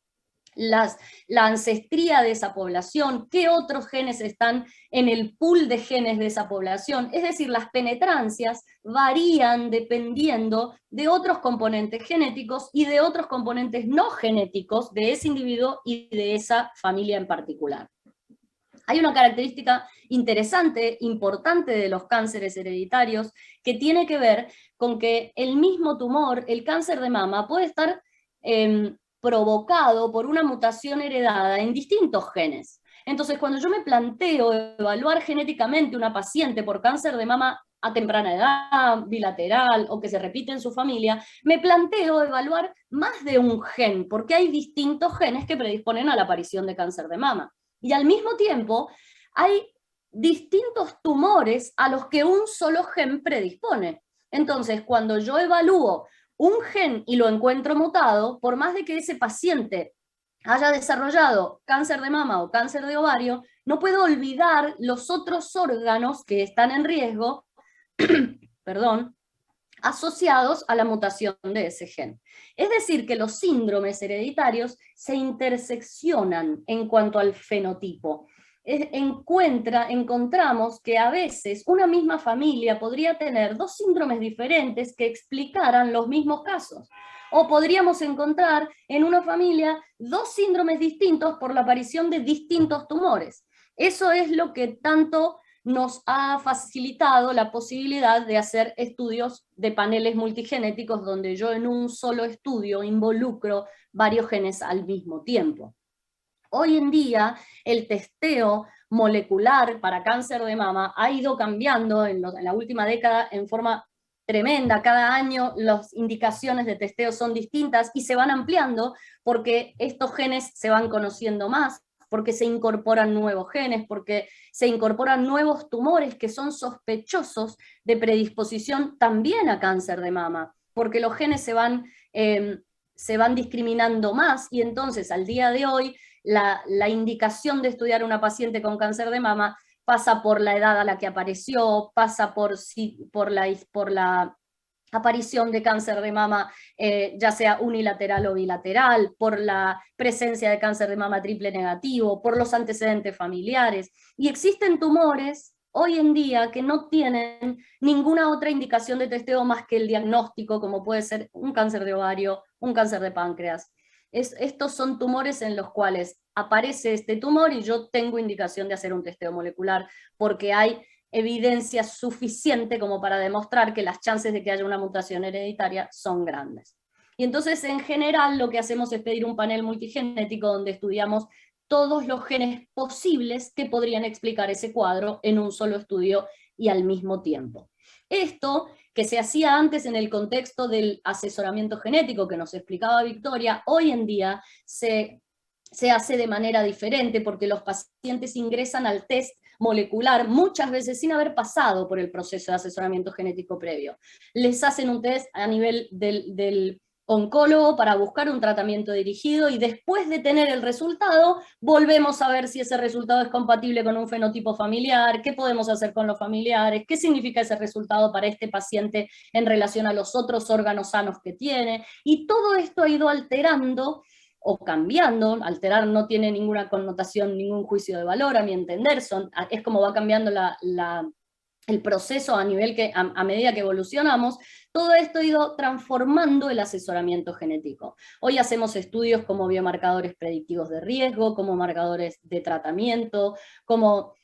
la ancestría de esa población, qué otros genes están en el pool de genes de esa población. Es decir, las penetrancias varían dependiendo de otros componentes genéticos y de otros componentes no genéticos de ese individuo y de esa familia en particular. Hay una característica interesante, importante de los cánceres hereditarios, que tiene que ver con que el mismo tumor, el cáncer de mama, puede estar provocado por una mutación heredada en distintos genes. Entonces, cuando yo me planteo evaluar genéticamente una paciente por cáncer de mama a temprana edad, bilateral, o que se repite en su familia, me planteo evaluar más de un gen, porque hay distintos genes que predisponen a la aparición de cáncer de mama. Y al mismo tiempo, hay distintos tumores a los que un solo gen predispone. Entonces, cuando yo evalúo un gen y lo encuentro mutado, por más de que ese paciente haya desarrollado cáncer de mama o cáncer de ovario, no puedo olvidar los otros órganos que están en riesgo, perdón, asociados a la mutación de ese gen. Es decir, que los síndromes hereditarios se interseccionan en cuanto al fenotipo. Encontramos que a veces una misma familia podría tener dos síndromes diferentes que explicaran los mismos casos. O podríamos encontrar en una familia dos síndromes distintos por la aparición de distintos tumores. Eso es lo que tanto nos ha facilitado la posibilidad de hacer estudios de paneles multigenéticos donde yo en un solo estudio involucro varios genes al mismo tiempo. Hoy en día el testeo molecular para cáncer de mama ha ido cambiando en la última década en forma tremenda. Cada año las indicaciones de testeo son distintas y se van ampliando porque estos genes se van conociendo más, porque se incorporan nuevos genes, porque se incorporan nuevos tumores que son sospechosos de predisposición también a cáncer de mama, porque los genes se van discriminando más, y entonces al día de hoy la indicación de estudiar a una paciente con cáncer de mama pasa por la edad a la que apareció, pasa por la aparición de cáncer de mama, ya sea unilateral o bilateral, por la presencia de cáncer de mama triple negativo, por los antecedentes familiares. Y existen tumores hoy en día que no tienen ninguna otra indicación de testeo más que el diagnóstico, como puede ser un cáncer de ovario, un cáncer de páncreas. Estos son tumores en los cuales aparece este tumor y yo tengo indicación de hacer un testeo molecular, porque hay evidencia suficiente como para demostrar que las chances de que haya una mutación hereditaria son grandes. Y entonces, en general, lo que hacemos es pedir un panel multigenético donde estudiamos todos los genes posibles que podrían explicar ese cuadro en un solo estudio y al mismo tiempo. Esto, que se hacía antes en el contexto del asesoramiento genético que nos explicaba Victoria, hoy en día se hace de manera diferente, porque los pacientes ingresan al test molecular muchas veces sin haber pasado por el proceso de asesoramiento genético previo. Les hacen un test a nivel del oncólogo para buscar un tratamiento dirigido, y después de tener el resultado, volvemos a ver si ese resultado es compatible con un fenotipo familiar, qué podemos hacer con los familiares, qué significa ese resultado para este paciente en relación a los otros órganos sanos que tiene, y todo esto ha ido alterando o cambiando. Alterar no tiene ninguna connotación, ningún juicio de valor, a mi entender, es como va cambiando el proceso a nivel que, a medida que evolucionamos. Todo esto ha ido transformando el asesoramiento genético. Hoy hacemos estudios como biomarcadores predictivos de riesgo, como marcadores de tratamiento, como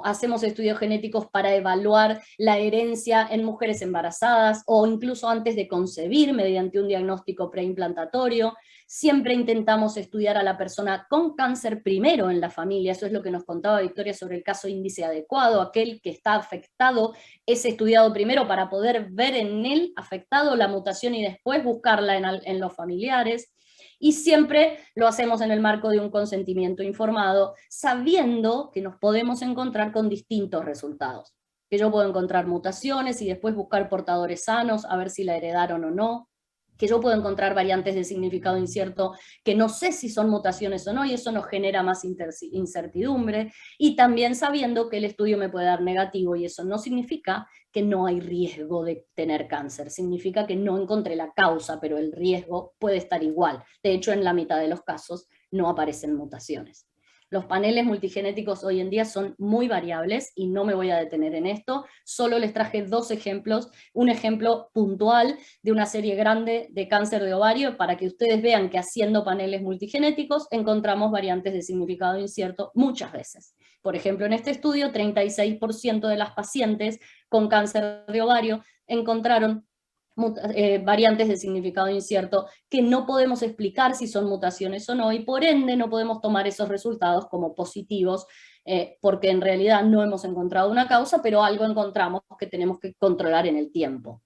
hacemos estudios genéticos para evaluar la herencia en mujeres embarazadas o incluso antes de concebir mediante un diagnóstico preimplantatorio. Siempre intentamos estudiar a la persona con cáncer primero en la familia. Eso es lo que nos contaba Victoria sobre el caso índice adecuado. Aquel que está afectado es estudiado primero para poder ver en él afectado la mutación y después buscarla en los familiares. Y siempre lo hacemos en el marco de un consentimiento informado, sabiendo que nos podemos encontrar con distintos resultados. Que yo puedo encontrar mutaciones y después buscar portadores sanos, a ver si la heredaron o no. Que yo puedo encontrar variantes de significado incierto que no sé si son mutaciones o no, y eso nos genera más incertidumbre. Y también sabiendo que el estudio me puede dar negativo, y eso no significa que no hay riesgo de tener cáncer, significa que no encontré la causa, pero el riesgo puede estar igual. De hecho, en la mitad de los casos no aparecen mutaciones. Los paneles multigenéticos hoy en día son muy variables y no me voy a detener en esto, solo les traje dos ejemplos, un ejemplo puntual de una serie grande de cáncer de ovario para que ustedes vean que haciendo paneles multigenéticos encontramos variantes de significado incierto muchas veces. Por ejemplo, en este estudio, 36% de las pacientes con cáncer de ovario encontraron variantes de significado incierto que no podemos explicar si son mutaciones o no, y por ende no podemos tomar esos resultados como positivos, porque en realidad no hemos encontrado una causa, pero algo encontramos que tenemos que controlar en el tiempo.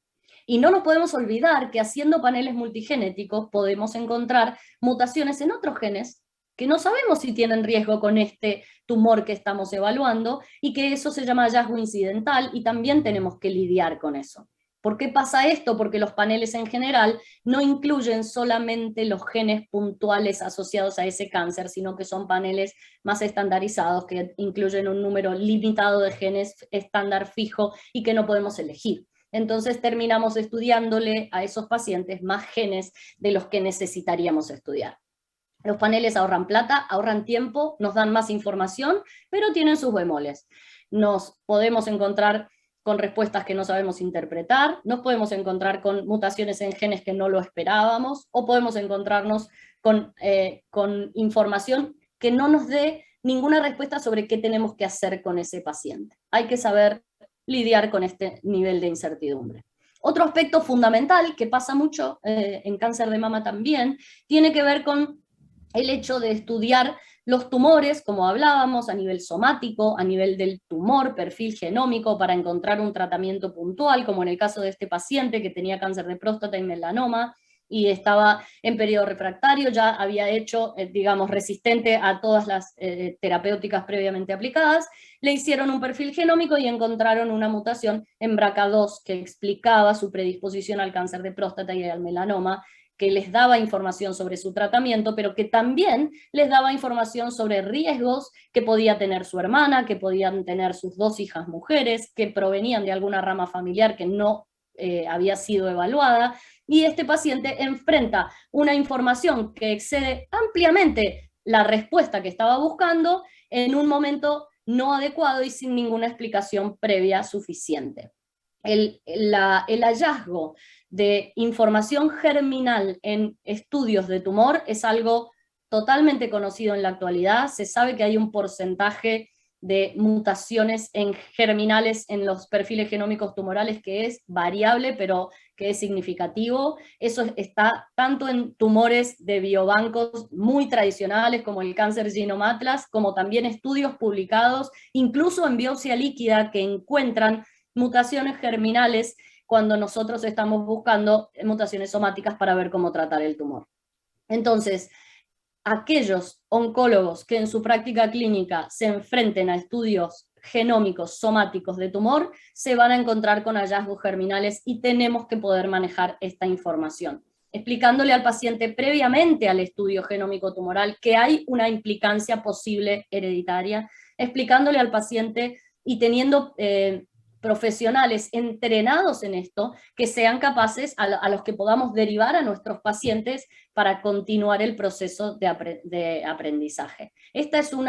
Y no nos podemos olvidar que haciendo paneles multigenéticos podemos encontrar mutaciones en otros genes que no sabemos si tienen riesgo con este tumor que estamos evaluando, y que eso se llama hallazgo incidental, y también tenemos que lidiar con eso. ¿Por qué pasa esto? Porque los paneles en general no incluyen solamente los genes puntuales asociados a ese cáncer, sino que son paneles más estandarizados, que incluyen un número limitado de genes estándar fijo y que no podemos elegir. Entonces terminamos estudiándole a esos pacientes más genes de los que necesitaríamos estudiar. Los paneles ahorran plata, ahorran tiempo, nos dan más información, pero tienen sus bemoles. Nos podemos encontrar con respuestas que no sabemos interpretar, nos podemos encontrar con mutaciones en genes que no lo esperábamos, o podemos encontrarnos con información que no nos dé ninguna respuesta sobre qué tenemos que hacer con ese paciente. Hay que saber lidiar con este nivel de incertidumbre. Otro aspecto fundamental que pasa mucho en cáncer de mama también, tiene que ver con el hecho de estudiar los tumores, como hablábamos, a nivel somático, a nivel del tumor, perfil genómico, para encontrar un tratamiento puntual, como en el caso de este paciente que tenía cáncer de próstata y melanoma, y estaba en periodo refractario, ya había hecho, digamos, resistente a todas las terapéuticas previamente aplicadas, le hicieron un perfil genómico y encontraron una mutación en BRCA2 que explicaba su predisposición al cáncer de próstata y al melanoma, que les daba información sobre su tratamiento, pero que también les daba información sobre riesgos que podía tener su hermana, que podían tener sus 2 hijas mujeres, que provenían de alguna rama familiar que no había sido evaluada, y este paciente enfrenta una información que excede ampliamente la respuesta que estaba buscando en un momento no adecuado y sin ninguna explicación previa suficiente. El hallazgo de información germinal en estudios de tumor es algo totalmente conocido en la actualidad. Se sabe que hay un porcentaje de mutaciones germinales en los perfiles genómicos tumorales que es variable, pero que es significativo. Eso está tanto en tumores de biobancos muy tradicionales como el cáncer Genome Atlas, como también estudios publicados, incluso en biopsia líquida, que encuentran mutaciones germinales cuando nosotros estamos buscando mutaciones somáticas para ver cómo tratar el tumor. Entonces, aquellos oncólogos que en su práctica clínica se enfrenten a estudios genómicos somáticos de tumor, se van a encontrar con hallazgos germinales y tenemos que poder manejar esta información, explicándole al paciente previamente al estudio genómico tumoral que hay una implicancia posible hereditaria, explicándole al paciente y teniendo profesionales entrenados en esto, que sean capaces, a los que podamos derivar a nuestros pacientes para continuar el proceso de aprendizaje. Esta es un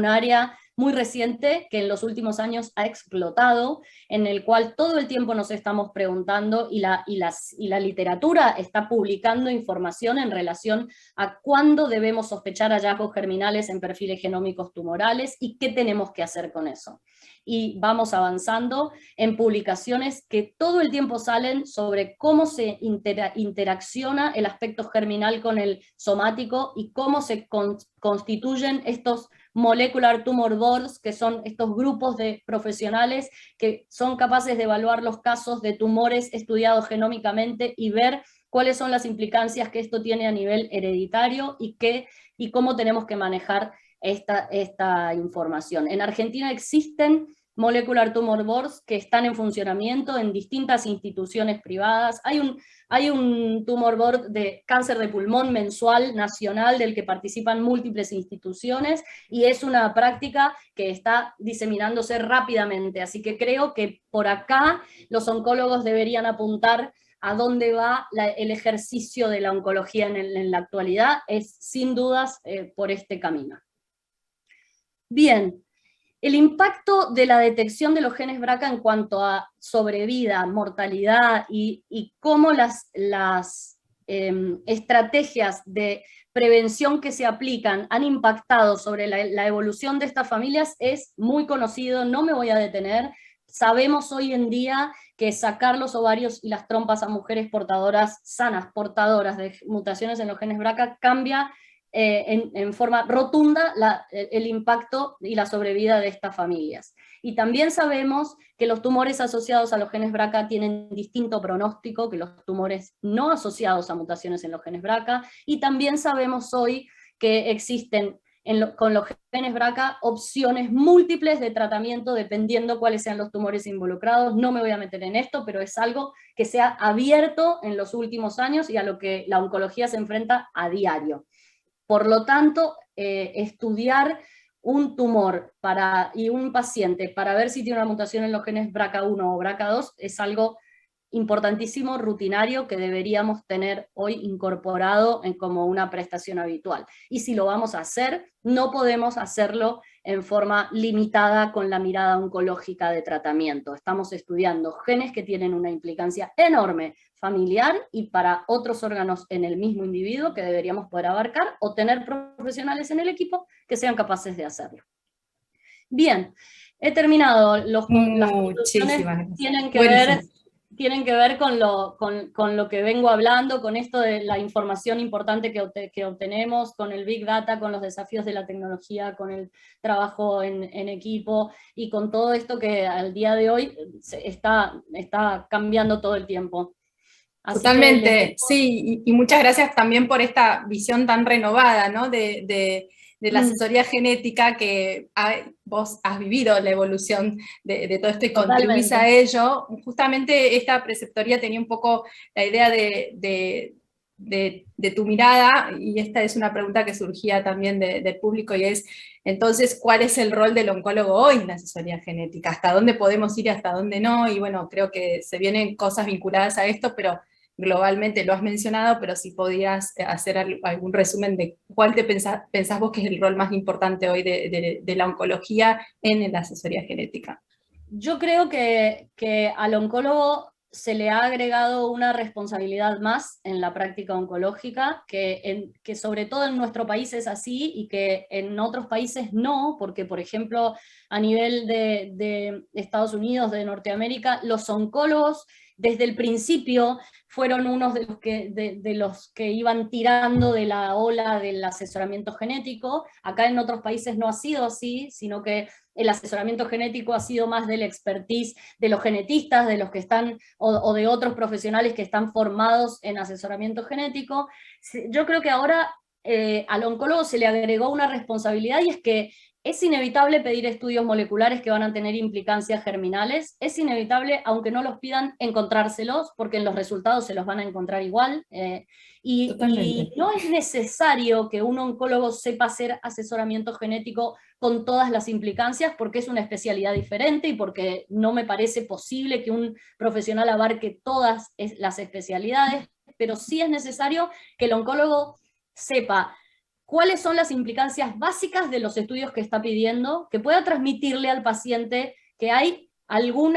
área muy reciente que en los últimos años ha explotado, en el cual todo el tiempo nos estamos preguntando y la literatura está publicando información en relación a cuándo debemos sospechar hallazgos germinales en perfiles genómicos tumorales y qué tenemos que hacer con eso. Y vamos avanzando en publicaciones que todo el tiempo salen sobre cómo se interacciona el aspecto germinal con el somático y cómo se constituyen estos molecular tumor boards, que son estos grupos de profesionales que son capaces de evaluar los casos de tumores estudiados genómicamente y ver cuáles son las implicancias que esto tiene a nivel hereditario y cómo tenemos que manejar esta información. En Argentina existen molecular tumor boards que están en funcionamiento en distintas instituciones privadas. Hay un tumor board de cáncer de pulmón mensual nacional del que participan múltiples instituciones y es una práctica que está diseminándose rápidamente, así que creo que por acá los oncólogos deberían apuntar a dónde va el ejercicio de la oncología en la actualidad, es sin dudas por este camino. Bien, el impacto de la detección de los genes BRCA en cuanto a sobrevida, mortalidad y cómo las estrategias de prevención que se aplican han impactado sobre la evolución de estas familias es muy conocido, no me voy a detener. Sabemos hoy en día que sacar los ovarios y las trompas a mujeres portadoras, sanas, portadoras de mutaciones en los genes BRCA, cambia en forma rotunda el impacto y la sobrevida de estas familias. Y también sabemos que los tumores asociados a los genes BRCA tienen distinto pronóstico que los tumores no asociados a mutaciones en los genes BRCA, y también sabemos hoy que existen con los genes BRCA opciones múltiples de tratamiento dependiendo cuáles sean los tumores involucrados. No me voy a meter en esto, pero es algo que se ha abierto en los últimos años y a lo que la oncología se enfrenta a diario. Por lo tanto, estudiar un tumor y un paciente para ver si tiene una mutación en los genes BRCA1 o BRCA2 es algo importantísimo, rutinario, que deberíamos tener hoy incorporado como una prestación habitual. Y si lo vamos a hacer, no podemos hacerlo en forma limitada con la mirada oncológica de tratamiento. Estamos estudiando genes que tienen una implicancia enorme familiar y para otros órganos en el mismo individuo que deberíamos poder abarcar o tener profesionales en el equipo que sean capaces de hacerlo. Bien, he terminado. Las conclusiones tienen que ver tienen que ver con lo que vengo hablando, con esto de la información importante que obtenemos, con el Big Data, con los desafíos de la tecnología, con el trabajo en equipo, y con todo esto que al día de hoy está cambiando todo el tiempo. Así totalmente, sí, y muchas gracias también por esta visión tan renovada, ¿no? de la asesoría genética, que vos has vivido la evolución de todo esto y contribuís a ello. Justamente esta preceptoría tenía un poco la idea de tu mirada, y esta es una pregunta que surgía también del público, y es, entonces, ¿cuál es el rol del oncólogo hoy en la asesoría genética? ¿Hasta dónde podemos ir y hasta dónde no? Y bueno, creo que se vienen cosas vinculadas a esto, pero globalmente lo has mencionado, pero si podías hacer algún resumen de cuál pensás vos que es el rol más importante hoy de la oncología en la asesoría genética. Yo creo que al oncólogo se le ha agregado una responsabilidad más en la práctica oncológica, que sobre todo en nuestro país es así, y que en otros países no, porque por ejemplo a nivel de Estados Unidos, de Norteamérica, los oncólogos desde el principio fueron unos de los que iban tirando de la ola del asesoramiento genético. Acá en otros países no ha sido así, sino que el asesoramiento genético ha sido más del expertise de los genetistas, de los que están, o de otros profesionales que están formados en asesoramiento genético. Yo creo que ahora al oncólogo se le agregó una responsabilidad, y es que es inevitable pedir estudios moleculares que van a tener implicancias germinales, es inevitable, aunque no los pidan, encontrárselos, porque en los resultados se los van a encontrar igual, y no es necesario que un oncólogo sepa hacer asesoramiento genético con todas las implicancias, porque es una especialidad diferente, y porque no me parece posible que un profesional abarque todas las especialidades, pero sí es necesario que el oncólogo sepa cuáles son las implicancias básicas de los estudios que está pidiendo, que pueda transmitirle al paciente que hay algún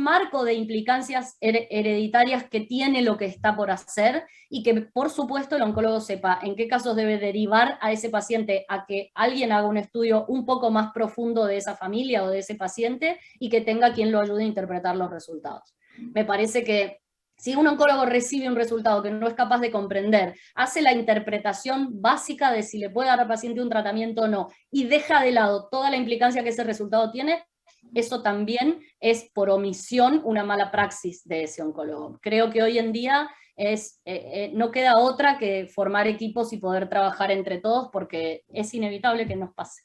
marco de implicancias hereditarias que tiene lo que está por hacer, y que por supuesto el oncólogo sepa en qué casos debe derivar a ese paciente a que alguien haga un estudio un poco más profundo de esa familia o de ese paciente, y que tenga quien lo ayude a interpretar los resultados. Me parece que si un oncólogo recibe un resultado que no es capaz de comprender, hace la interpretación básica de si le puede dar al paciente un tratamiento o no, y deja de lado toda la implicancia que ese resultado tiene, eso también es por omisión una mala praxis de ese oncólogo. Creo que hoy en día no queda otra que formar equipos y poder trabajar entre todos, porque es inevitable que nos pase.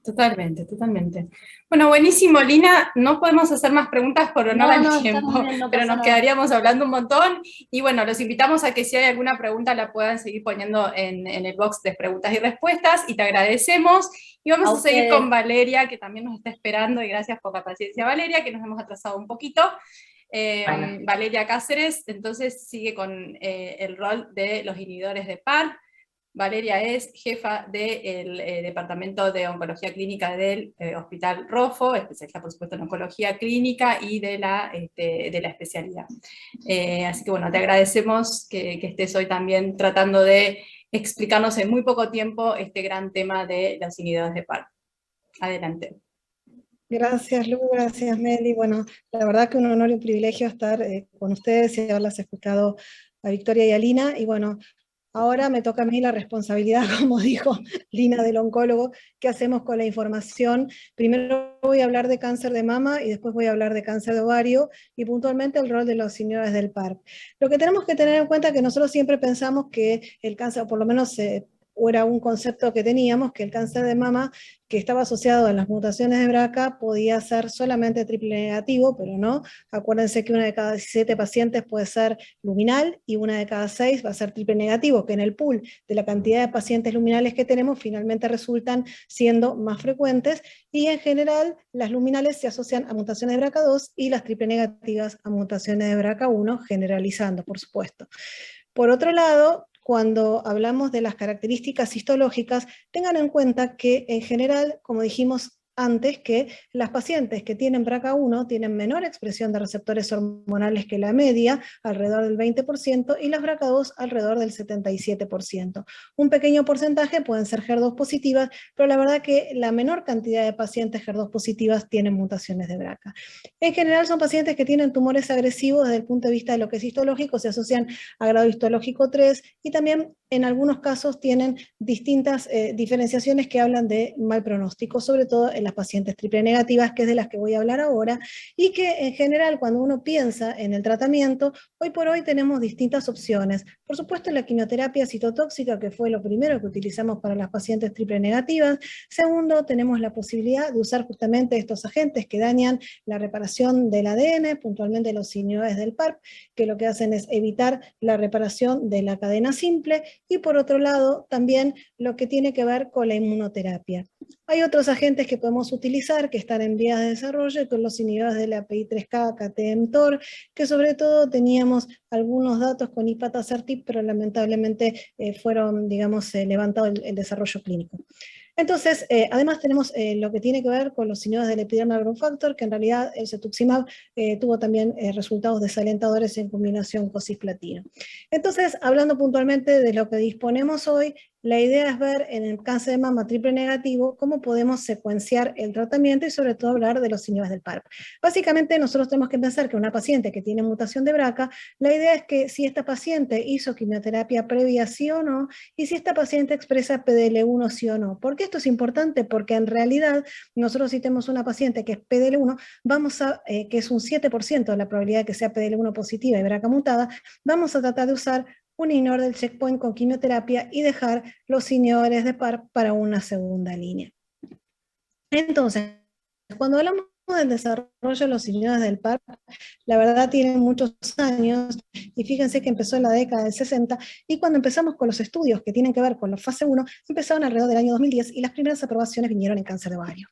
Totalmente, totalmente. Bueno, buenísimo, Lina. No podemos hacer más preguntas por honor al tiempo, bien, pero nos quedaríamos hablando un montón. Y bueno, los invitamos a que si hay alguna pregunta la puedan seguir poniendo en el box de preguntas y respuestas, y te agradecemos. Y vamos a seguir con Valeria, que también nos está esperando, y gracias por la paciencia, Valeria, que nos hemos atrasado un poquito. Valeria Cáceres, entonces sigue con el rol de los inhibidores de PARP. Valeria es jefa del Departamento de Oncología Clínica del Hospital Rofo, especialista por supuesto en oncología clínica y de la especialidad. Así que bueno, te agradecemos que estés hoy también tratando de explicarnos en muy poco tiempo este gran tema de los inhibidores de PARP. Adelante. Gracias, Lu, gracias, Meli. Bueno, la verdad que un honor y un privilegio estar con ustedes y haberlas escuchado a Victoria y a Lina, y bueno, ahora me toca a mí la responsabilidad, como dijo Lina, del oncólogo. ¿Qué hacemos con la información? Primero voy a hablar de cáncer de mama y después voy a hablar de cáncer de ovario, y puntualmente el rol de los inhibidores del PARP. Lo que tenemos que tener en cuenta es que nosotros siempre pensamos que el cáncer, o por lo menos era un concepto que teníamos, que el cáncer de mama, que estaba asociado a las mutaciones de BRCA, podía ser solamente triple negativo, pero no. Acuérdense que una de cada 17 pacientes puede ser luminal, y una de cada 6 va a ser triple negativo, que en el pool de la cantidad de pacientes luminales que tenemos, finalmente resultan siendo más frecuentes, y en general las luminales se asocian a mutaciones de BRCA2 y las triple negativas a mutaciones de BRCA1, generalizando, por supuesto. Por otro lado, cuando hablamos de las características histológicas, tengan en cuenta que en general, como dijimos antes que las pacientes que tienen BRCA1 tienen menor expresión de receptores hormonales que la media, alrededor del 20%, y las BRCA2 alrededor del 77%. Un pequeño porcentaje pueden ser HER2 positivas, pero la verdad que la menor cantidad de pacientes HER2 positivas tienen mutaciones de BRCA. En general son pacientes que tienen tumores agresivos desde el punto de vista de lo que es histológico, se asocian a grado histológico 3 y también en algunos casos tienen distintas diferenciaciones que hablan de mal pronóstico, sobre todo en las pacientes triple negativas, que es de las que voy a hablar ahora, y que en general cuando uno piensa en el tratamiento, hoy por hoy tenemos distintas opciones. Por supuesto la quimioterapia citotóxica, que fue lo primero que utilizamos para las pacientes triple negativas. Segundo, tenemos la posibilidad de usar justamente estos agentes que dañan la reparación del ADN, puntualmente los inhibidores del PARP, que lo que hacen es evitar la reparación de la cadena simple, y por otro lado también lo que tiene que ver con la inmunoterapia. Hay otros agentes que podemos utilizar que están en vías de desarrollo, con los inhibidores de la PI3K, KT-mTOR, que sobre todo teníamos algunos datos con ipatasertib, pero lamentablemente fueron, digamos, levantado el desarrollo clínico. Entonces, además tenemos lo que tiene que ver con los inhibidores del epidermal growth factor, que en realidad el cetuximab tuvo también resultados desalentadores en combinación con cisplatino. Entonces, hablando puntualmente de lo que disponemos hoy, la idea es ver en el cáncer de mama triple negativo cómo podemos secuenciar el tratamiento y sobre todo hablar de los inhibidores del PARP. Básicamente nosotros tenemos que pensar que una paciente que tiene mutación de BRCA, la idea es que si esta paciente hizo quimioterapia previa sí o no, y si esta paciente expresa PDL1 sí o no. ¿Por qué esto es importante? Porque en realidad nosotros si tenemos una paciente que es PDL1, vamos a, que es un 7% de la probabilidad de que sea PDL1 positiva y BRCA mutada, vamos a tratar de usar un inhibidor del checkpoint con quimioterapia y dejar los inhibidores de PARP para una segunda línea. Entonces, cuando hablamos del desarrollo de los inhibidores del PARP, la verdad tienen muchos años, y fíjense que empezó en la década del 60, y cuando empezamos con los estudios que tienen que ver con la fase 1, empezaron alrededor del año 2010, y las primeras aprobaciones vinieron en cáncer de ovario.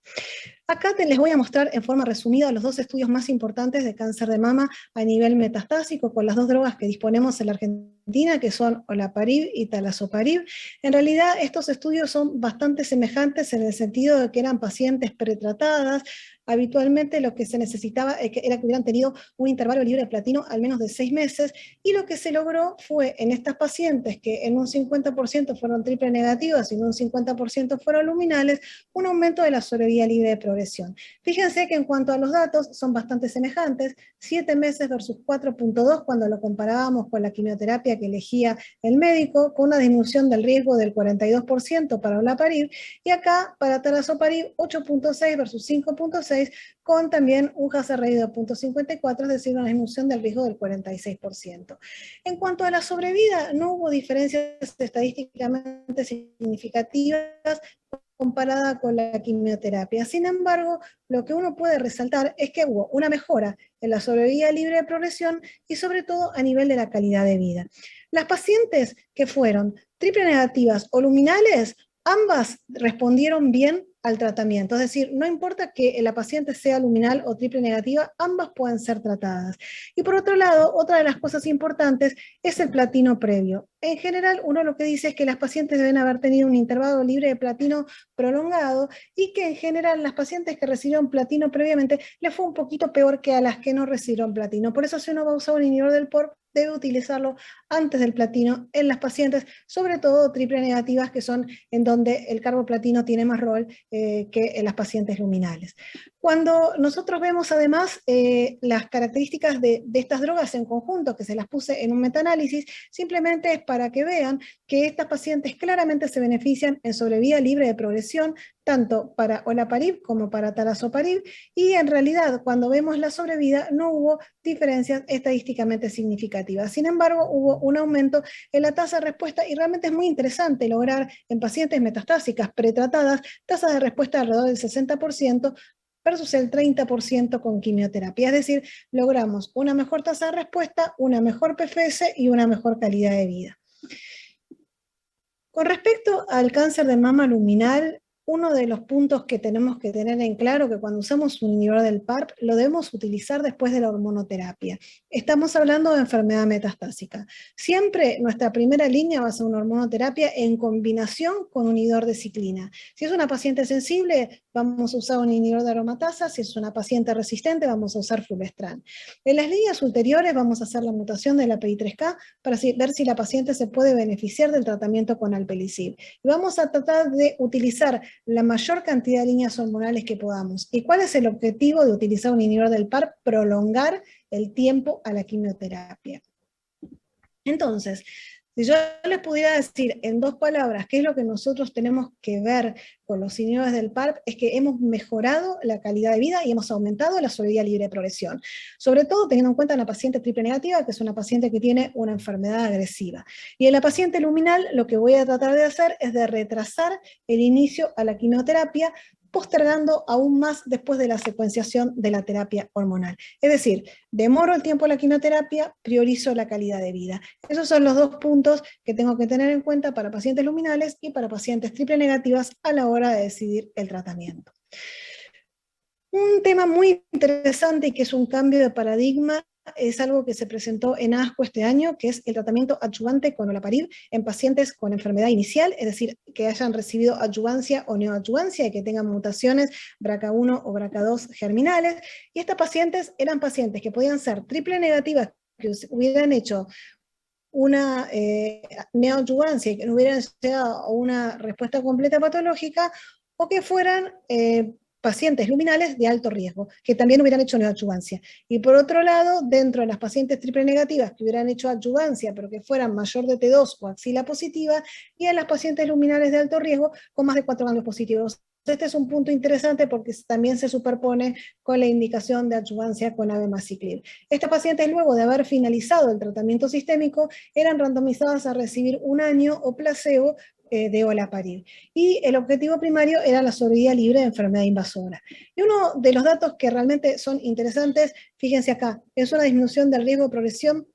Acá les voy a mostrar en forma resumida los dos estudios más importantes de cáncer de mama a nivel metastásico, con las dos drogas que disponemos en la Argentina, que son olaparib y talazoparib. En realidad estos estudios son bastante semejantes en el sentido de que eran pacientes pretratadas. Habitualmente lo que se necesitaba era que hubieran tenido un intervalo libre de platino al menos de 6 meses, y lo que se logró fue en estas pacientes que en un 50% fueron triple negativas y en un 50% fueron luminales, un aumento de la sobrevida libre de progresión. Fíjense que en cuanto a los datos son bastante semejantes, 7 meses versus 4.2 cuando lo comparábamos con la quimioterapia que elegía el médico, con una disminución del riesgo del 42% para olaparib, y acá para talazoparib 8.6 versus 5.6, con también un hazard ratio de 0.54, es decir, una disminución del riesgo del 46%. En cuanto a la sobrevida, no hubo diferencias estadísticamente significativas comparada con la quimioterapia. Sin embargo, lo que uno puede resaltar es que hubo una mejora en la sobrevida libre de progresión y sobre todo a nivel de la calidad de vida. Las pacientes que fueron triple negativas o luminales, ambas respondieron bien al tratamiento, es decir, no importa que la paciente sea luminal o triple negativa, ambas pueden ser tratadas. Y por otro lado, otra de las cosas importantes es el platino previo. En general, uno lo que dice es que las pacientes deben haber tenido un intervalo libre de platino prolongado, y que en general las pacientes que recibieron platino previamente les fue un poquito peor que a las que no recibieron platino. Por eso si uno va a usar un inhibidor del PARP, debe utilizarlo antes del platino en las pacientes, sobre todo triple negativas, que son en donde el carboplatino tiene más rol que en las pacientes luminales. Cuando nosotros vemos además las características de estas drogas en conjunto, que se las puse en un metaanálisis, simplemente es para que vean que estas pacientes claramente se benefician en sobrevida libre de progresión, tanto para olaparib como para talazoparib, y en realidad cuando vemos la sobrevida no hubo diferencias estadísticamente significativas. Sin embargo, hubo un aumento en la tasa de respuesta, y realmente es muy interesante lograr en pacientes metastásicas pretratadas tasas de respuesta alrededor del 60%, versus el 30% con quimioterapia. Es decir, logramos una mejor tasa de respuesta, una mejor PFS y una mejor calidad de vida. Con respecto al cáncer de mama luminal, uno de los puntos que tenemos que tener en claro que cuando usamos un inhibidor del PARP lo debemos utilizar después de la hormonoterapia. Estamos hablando de enfermedad metastásica. Siempre nuestra primera línea va a ser una hormonoterapia en combinación con un inhibidor de ciclina. Si es una paciente sensible, vamos a usar un inhibidor de aromatasa. Si es una paciente resistente, vamos a usar fulvestrant. En las líneas ulteriores vamos a hacer la mutación de la PI3K para ver si la paciente se puede beneficiar del tratamiento con alpelisib. Y vamos a tratar de utilizar la mayor cantidad de líneas hormonales que podamos. ¿Y cuál es el objetivo de utilizar un inhibidor del PARP? Prolongar el tiempo a la quimioterapia. Entonces, si yo les pudiera decir en 2 palabras qué es lo que nosotros tenemos que ver con los inhibidores del PARP, es que hemos mejorado la calidad de vida y hemos aumentado la sobrevida libre de progresión. Sobre todo teniendo en cuenta la paciente triple negativa, que es una paciente que tiene una enfermedad agresiva. Y en la paciente luminal lo que voy a tratar de hacer es de retrasar el inicio a la quimioterapia, postergando aún más después de la secuenciación de la terapia hormonal. Es decir, demoro el tiempo de la quimioterapia, priorizo la calidad de vida. Esos son los 2 puntos que tengo que tener en cuenta para pacientes luminales y para pacientes triple negativas a la hora de decidir el tratamiento. Un tema muy interesante y que es un cambio de paradigma es algo que se presentó en ASCO este año, que es el tratamiento adyuvante con olaparib en pacientes con enfermedad inicial, es decir, que hayan recibido adyuvancia o neoadyuvancia y que tengan mutaciones BRCA1 o BRCA2 germinales. Y estas pacientes eran pacientes que podían ser triple negativas, que hubieran hecho una neoadyuvancia y que no hubieran llegado a una respuesta completa patológica, o que fueran pacientes luminales de alto riesgo, que también hubieran hecho neoadyuvancia. Y por otro lado, dentro de las pacientes triple negativas que hubieran hecho adyuvancia, pero que fueran mayor de T2 o axila positiva, y en las pacientes luminales de alto riesgo con más de 4 ganglios positivos. Este es un punto interesante porque también se superpone con la indicación de adyuvancia con abemaciclib. Estas pacientes, luego de haber finalizado el tratamiento sistémico, eran randomizadas a recibir 1 año o placebo de olaparib. Y el objetivo primario era la sobrevida libre de enfermedad invasora. Y uno de los datos que realmente son interesantes, fíjense acá, es una disminución del riesgo de progresión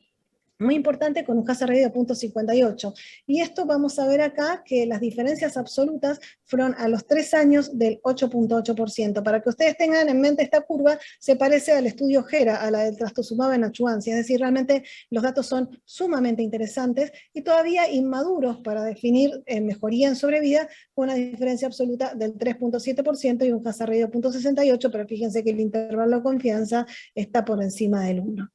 muy importante con un hazard ratio de 0.58. Y esto vamos a ver acá que las diferencias absolutas fueron a los 3 años del 8.8%. Para que ustedes tengan en mente esta curva, se parece al estudio HERA, a la del trastuzumab en adyuvancia. Es decir, realmente los datos son sumamente interesantes y todavía inmaduros para definir mejoría en sobrevida, con una diferencia absoluta del 3.7% y un hazard ratio de 0.68, pero fíjense que el intervalo de confianza está por encima del 1.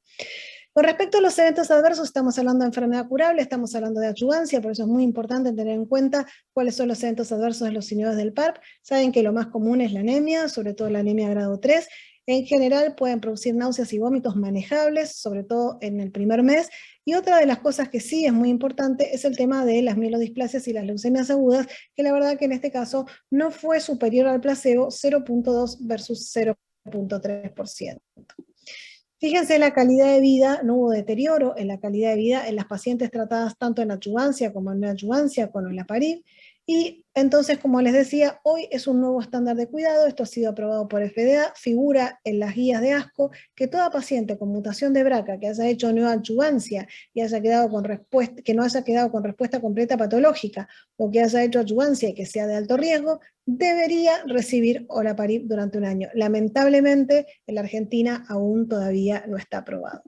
Con respecto a los eventos adversos, estamos hablando de enfermedad curable, estamos hablando de adyuvancia, por eso es muy importante tener en cuenta cuáles son los eventos adversos de los inhibidores del PARP. Saben que lo más común es la anemia, sobre todo la anemia grado 3. En general pueden producir náuseas y vómitos manejables, sobre todo en el primer mes. Y otra de las cosas que sí es muy importante es el tema de las mielodisplasias y las leucemias agudas, que la verdad que en este caso no fue superior al placebo, 0.2 versus 0.3%. Fíjense en la calidad de vida, no hubo deterioro en la calidad de vida en las pacientes tratadas tanto en adyuvancia como en neoadyuvancia con olaparib. Y entonces, como les decía, hoy es un nuevo estándar de cuidado, esto ha sido aprobado por FDA, figura en las guías de ASCO que toda paciente con mutación de BRCA que haya hecho neoadyuvancia y haya quedado con respuesta, que no haya quedado con respuesta completa patológica, o que haya hecho adyuvancia y que sea de alto riesgo, debería recibir olaparib durante 1 año. Lamentablemente, en la Argentina aún todavía no está aprobado.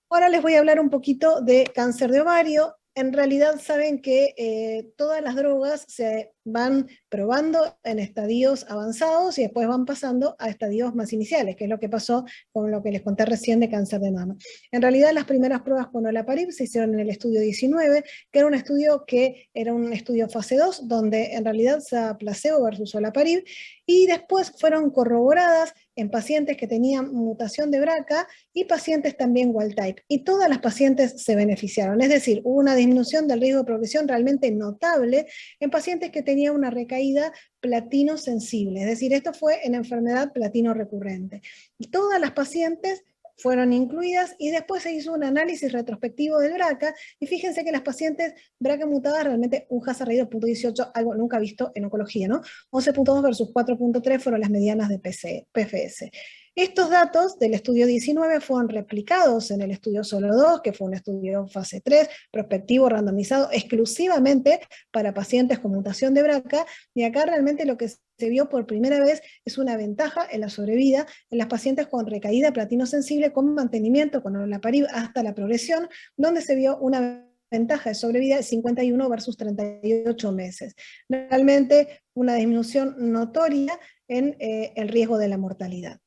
Ahora les voy a hablar un poquito de cáncer de ovario. En realidad saben que todas las drogas se van probando en estadios avanzados y después van pasando a estadios más iniciales, que es lo que pasó con lo que les conté recién de cáncer de mama. En realidad las primeras pruebas con olaparib se hicieron en el estudio 19, que era un estudio fase 2, donde en realidad se daba placebo versus olaparib, y después fueron corroboradas en pacientes que tenían mutación de BRCA y pacientes también wild type. Y todas las pacientes se beneficiaron, es decir, hubo una disminución del riesgo de progresión realmente notable en pacientes que tenían una recaída platino sensible, es decir, esto fue en enfermedad platino recurrente. Y todas las pacientes fueron incluidas y después se hizo un análisis retrospectivo del BRCA y fíjense que las pacientes BRCA mutadas realmente un hazard ratio de 0.18, algo nunca visto en oncología, ¿no? 11.2 versus 4.3 fueron las medianas de PFS. Estos datos del estudio 19 fueron replicados en el estudio SOLO 2, que fue un estudio fase 3, prospectivo, randomizado, exclusivamente para pacientes con mutación de BRCA, y acá realmente lo que se vio por primera vez es una ventaja en la sobrevida en las pacientes con recaída platino sensible con mantenimiento con olaparib hasta la progresión, donde se vio una ventaja de sobrevida de 51 versus 38 meses. Realmente una disminución notoria en el riesgo de la mortalidad.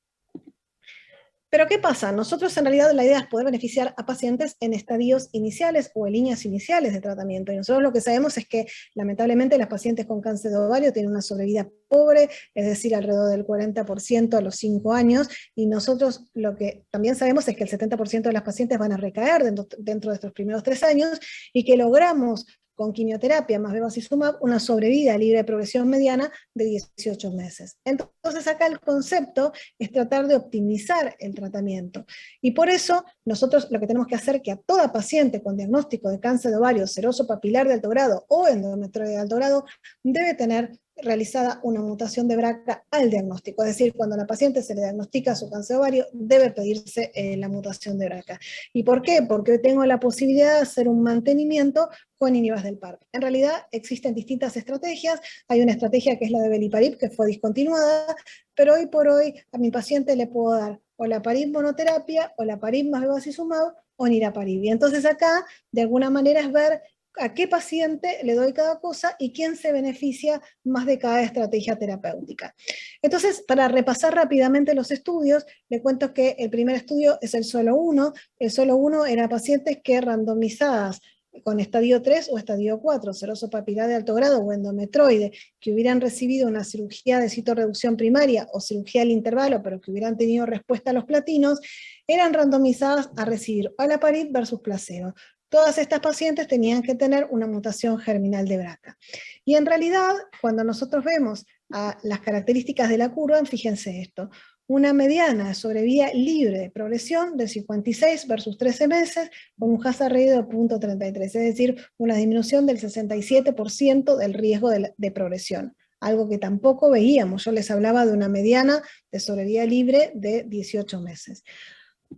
Pero ¿qué pasa? Nosotros en realidad la idea es poder beneficiar a pacientes en estadios iniciales o en líneas iniciales de tratamiento. Y nosotros lo que sabemos es que lamentablemente las pacientes con cáncer de ovario tienen una sobrevida pobre, es decir, alrededor del 40% a los 5 años, y nosotros lo que también sabemos es que el 70% de las pacientes van a recaer dentro de estos primeros 3 años, y que logramos con quimioterapia más bevacizumab una sobrevida libre de progresión mediana de 18 meses. Entonces acá el concepto es tratar de optimizar el tratamiento. Y por eso nosotros lo que tenemos que hacer es que a toda paciente con diagnóstico de cáncer de ovario, seroso papilar de alto grado o endometrioide de alto grado debe tener realizada una mutación de BRCA al diagnóstico. Es decir, cuando a la paciente se le diagnostica su cáncer de ovario, debe pedirse la mutación de BRCA. ¿Y por qué? Porque hoy tengo la posibilidad de hacer un mantenimiento con inhibidores del PARP. En realidad existen distintas estrategias. Hay una estrategia que es la de beliparib, que fue discontinuada, pero hoy por hoy a mi paciente le puedo dar olaparib monoterapia, olaparib más bevacizumab o niraparib. Y entonces acá, de alguna manera, es ver a qué paciente le doy cada cosa y quién se beneficia más de cada estrategia terapéutica. Entonces, para repasar rápidamente los estudios, le cuento que el primer estudio es el SOLO 1. El SOLO 1 era pacientes que randomizadas con estadio 3 o estadio 4, seroso papilar de alto grado o endometroide, que hubieran recibido una cirugía de citorreducción primaria o cirugía al intervalo, pero que hubieran tenido respuesta a los platinos, eran randomizadas a recibir olaparib versus placebo. Todas estas pacientes tenían que tener una mutación germinal de BRCA. Y en realidad, cuando nosotros vemos las características de la curva, fíjense esto, una mediana de sobrevida libre de progresión de 56 versus 13 meses, con un hazard ratio de 0.33, es decir, una disminución del 67% del riesgo de progresión, algo que tampoco veíamos. Yo les hablaba de una mediana de sobrevida libre de 18 meses.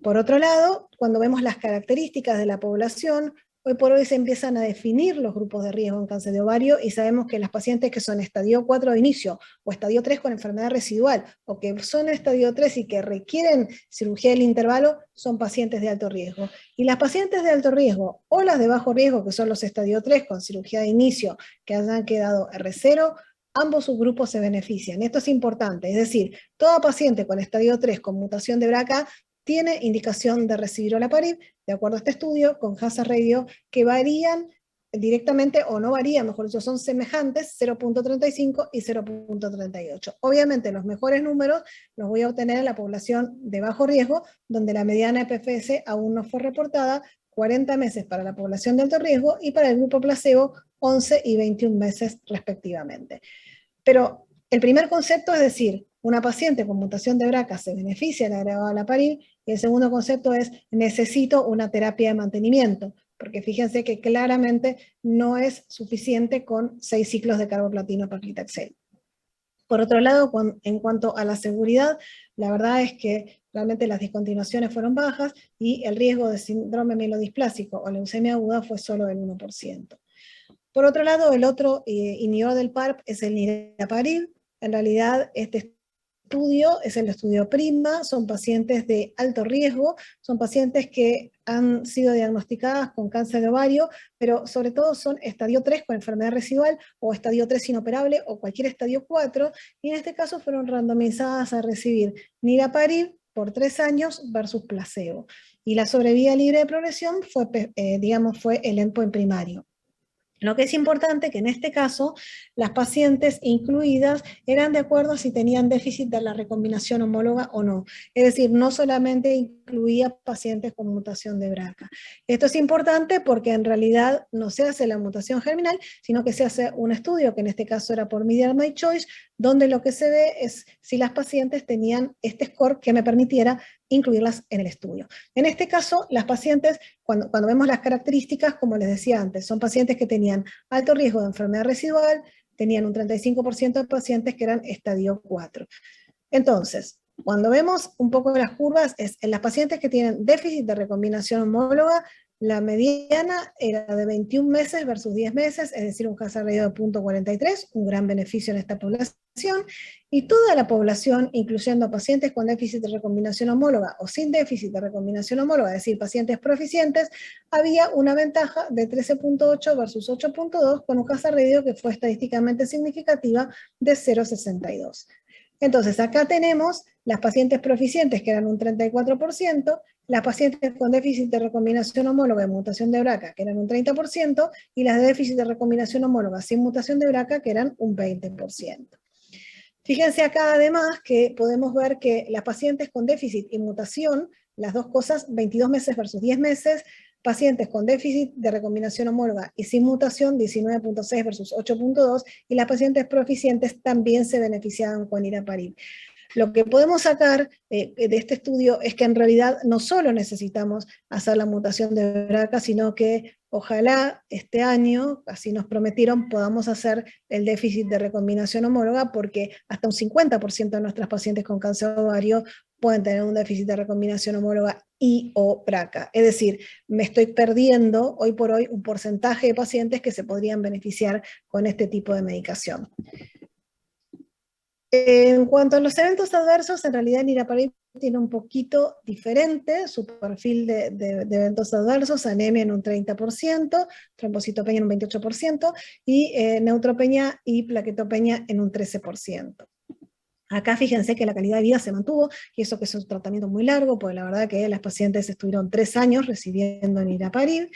Por otro lado, cuando vemos las características de la población, hoy por hoy se empiezan a definir los grupos de riesgo en cáncer de ovario y sabemos que las pacientes que son estadio 4 de inicio o estadio 3 con enfermedad residual o que son estadio 3 y que requieren cirugía del intervalo son pacientes de alto riesgo. Y las pacientes de alto riesgo o las de bajo riesgo, que son los estadio 3 con cirugía de inicio que hayan quedado R0, ambos subgrupos se benefician. Esto es importante, es decir, toda paciente con estadio 3 con mutación de BRCA tiene indicación de recibir olaparib, de acuerdo a este estudio, con hazard ratio que varían directamente, o no varían, mejor dicho, son semejantes, 0.35 y 0.38. Obviamente los mejores números los voy a obtener en la población de bajo riesgo, donde la mediana PFS aún no fue reportada, 40 meses para la población de alto riesgo, y para el grupo placebo, 11 y 21 meses respectivamente. Pero el primer concepto es decir, una paciente con mutación de BRCA se beneficia del agregado olaparib, y el segundo concepto es, necesito una terapia de mantenimiento, porque fíjense que claramente no es suficiente con 6 ciclos de carboplatino paclitaxel. Por otro lado, en cuanto a la seguridad, la verdad es que realmente las discontinuaciones fueron bajas, y el riesgo de síndrome mielodisplásico o leucemia aguda fue solo del 1%. Por otro lado, el otro inhibidor del PARP es el niraparib. En realidad, este estudio es el estudio PRIMA, son pacientes de alto riesgo, son pacientes que han sido diagnosticadas con cáncer de ovario, pero sobre todo son estadio 3 con enfermedad residual, o estadio 3 inoperable, o cualquier estadio 4, y en este caso fueron randomizadas a recibir niraparib por 3 años versus placebo. Y la sobrevida libre de progresión fue, fue el endpoint primario. Lo que es importante que en este caso las pacientes incluidas eran de acuerdo a si tenían déficit de la recombinación homóloga o no. Es decir, no solamente incluía pacientes con mutación de BRCA. Esto es importante porque en realidad no se hace la mutación germinal, sino que se hace un estudio, que en este caso era por Medical My Choice, donde lo que se ve es si las pacientes tenían este score que me permitiera incluirlas en el estudio. En este caso, las pacientes, cuando vemos las características, como les decía antes, son pacientes que tenían alto riesgo de enfermedad residual, tenían un 35% de pacientes que eran estadio 4. Entonces, Cuando vemos un poco las curvas, es en las pacientes que tienen déficit de recombinación homóloga, la mediana era de 21 meses versus 10 meses, es decir, un hazard ratio de 0.43, un gran beneficio en esta población, y toda la población, incluyendo pacientes con déficit de recombinación homóloga o sin déficit de recombinación homóloga, es decir, pacientes proficientes, había una ventaja de 13.8 versus 8.2, con un hazard ratio que fue estadísticamente significativa de 0.62. Entonces, acá tenemos las pacientes proficientes, que eran un 34%, las pacientes con déficit de recombinación homóloga y mutación de BRCA, que eran un 30%, y las de déficit de recombinación homóloga sin mutación de BRCA, que eran un 20%. Fíjense acá además que podemos ver que las pacientes con déficit y mutación, las dos cosas, 22 meses versus 10 meses, pacientes con déficit de recombinación homóloga y sin mutación, 19.6 versus 8.2, y las pacientes proficientes también se beneficiaban con niraparib. Lo que podemos sacar de este estudio es que en realidad no solo necesitamos hacer la mutación de BRCA, sino que ojalá este año, así nos prometieron, podamos hacer el déficit de recombinación homóloga, porque hasta un 50% de nuestras pacientes con cáncer de ovario pueden tener un déficit de recombinación homóloga y o BRCA. Es decir, me estoy perdiendo hoy por hoy un porcentaje de pacientes que se podrían beneficiar con este tipo de medicación. En cuanto a los eventos adversos, en realidad niraparib tiene un poquito diferente su perfil de eventos adversos: anemia en un 30%, trombocitopenia en un 28%, y neutropenia y plaquetopenia en un 13%. Acá fíjense que la calidad de vida se mantuvo, y eso que es un tratamiento muy largo, porque la verdad que las pacientes estuvieron 3 años recibiendo niraparib.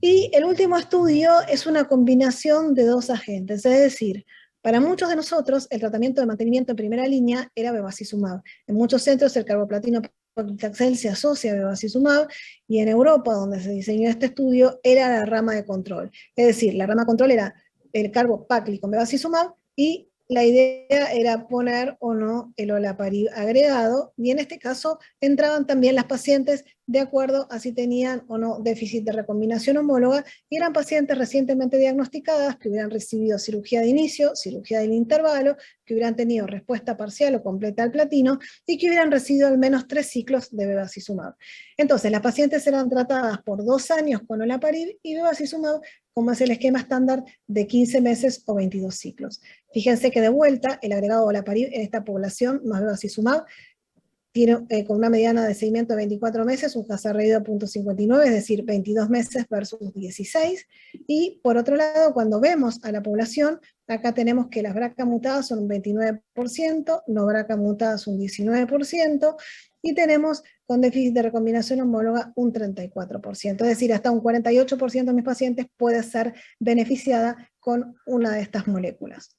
Y el último estudio es una combinación de 2 agentes, es decir, para muchos de nosotros el tratamiento de mantenimiento en primera línea era bevacizumab. En muchos centros el carboplatino paclitaxel se asocia a bevacizumab, y en Europa, donde se diseñó este estudio, era la rama de control. Es decir, la rama de control era el carbopacli con bevacizumab, y la idea era poner o no el olaparib agregado, y en este caso entraban también las pacientes de acuerdo a si tenían o no déficit de recombinación homóloga, y eran pacientes recientemente diagnosticadas que hubieran recibido cirugía de inicio, cirugía del intervalo, que hubieran tenido respuesta parcial o completa al platino, y que hubieran recibido al menos 3 ciclos de bevacizumab. Entonces, las pacientes eran tratadas por 2 años con olaparib y bevacizumab, como es el esquema estándar de 15 meses o 22 ciclos. Fíjense que de vuelta, el agregado olaparib en esta población más bevacizumab tiene con una mediana de seguimiento de 24 meses, un hazard ratio de 0.59, es decir, 22 meses versus 16. Y por otro lado, cuando vemos a la población, acá tenemos que las BRCA mutadas son un 29%, no BRCA mutadas un 19%, y tenemos con déficit de recombinación homóloga un 34%, es decir, hasta un 48% de mis pacientes puede ser beneficiada con una de estas moléculas.